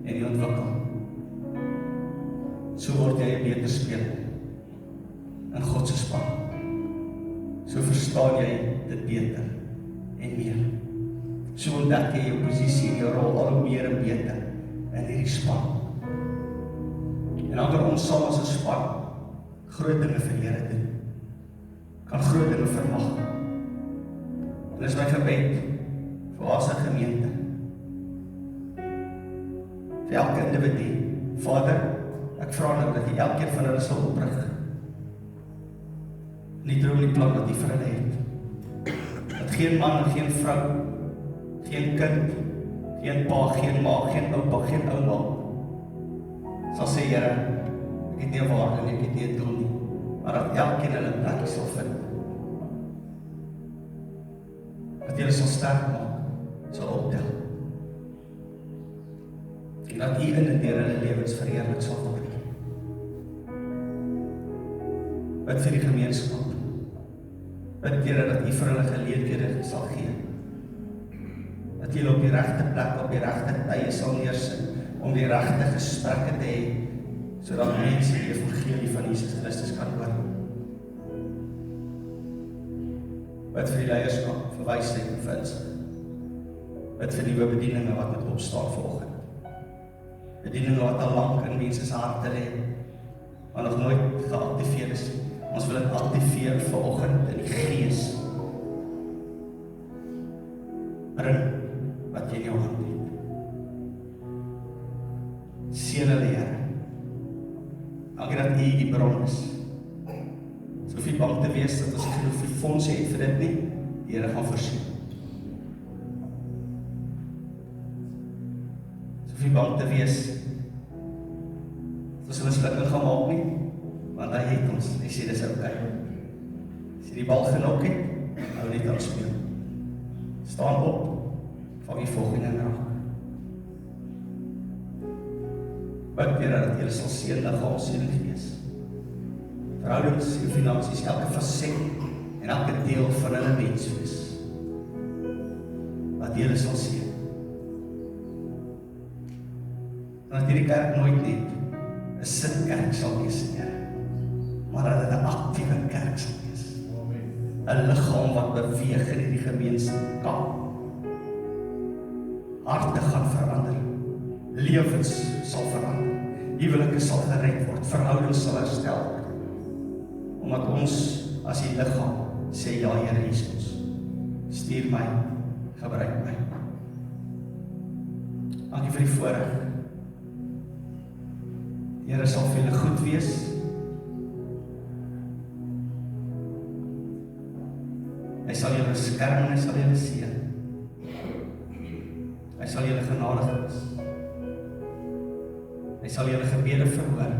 en jy ontwikkel. So word jy 'n beter speler in God se span. So verstaan jy dit beter en meer. So ontdek jy jou posisie en jou rol al hoe meer en beter in hierdie span. En dan kan ons saam as 'n span groot dinge vir die Here doen. Kan groot dinge vermag. En dis my gebed vir ons gemeente. Vir elke individu. Vader, ek vra nou dat jy elkeen van hulle sal oprig. Nie droom die plan wat jy vir hulle het. Dat geen man, geen vrou, geen kind, geen pa, geen ma, geen oupa, geen ouma sal sê, Here, ek het nie 'n waarde nie, ek het nie 'n doel nie. Maar dat elkeen hulle plekkie sal vind. Dat jy sal sterk maak, sal optel. En dat jy in en deur hulle lewens verheerlik sal word. Bid vir die gemeenskap. Bid Here dat jy vir hulle geleenthede sal gee. Dat jy op die regte plek, op die regte tye sal neersit, om die regte gesprekke te hê, sodat mense die evangelie van Jesus Christus kan hoor. Bid vir die leierskap, vir wysheid en vir insig. Bid vir nuwe bedieninge wat moet opstaan vanoggend. Bedieninge wat al lank in mense se harte lê, maar nog nooit geaktiveer is. Ons wil dit aktiveer vanoggend in die Gees. Bring wat jy in jou hand het. Seën hulle, Here. Dankie dat U die bron is. wees dat ons nie genoeg vir fondse het vir dit nie. Die Here gaan voorsien. So vir bang te wees, dat ons mislukking gaan maak nie, want hy het ons, hy sê dis okay. As jy die bal genok het, hou net aan speel. Staan op, van die volgende raak. Bid Here dat jy sal seën liggaam, seën gees. Verhoudings en finansies, elke faset en elke deel van hulle menswees. Wat jy sal seën. Dat hierdie kerk nooit net 'n sitkerk sal wees, Here, maar dat dit 'n aktiewe kerk sal wees. 'n liggaam wat beweeg in hierdie gemeenskap. Harte gaan verander. Lewens sal verander. Huwelike sal gered word. Verhoudings sal herstel word. Omdat ons as die liggaam sê, ja Here Jesus, stuur my, gebruik my. Dankie vir die voorreg. Die Here sal vir julle goed wees. Hy sal julle beskerm en hy sal julle seën. Hy sal julle genadig wees. Hy sal julle gebede verhoor.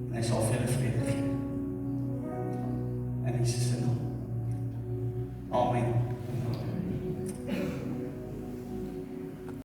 En hy sal vir julle vrede gee. In Jesus se naam.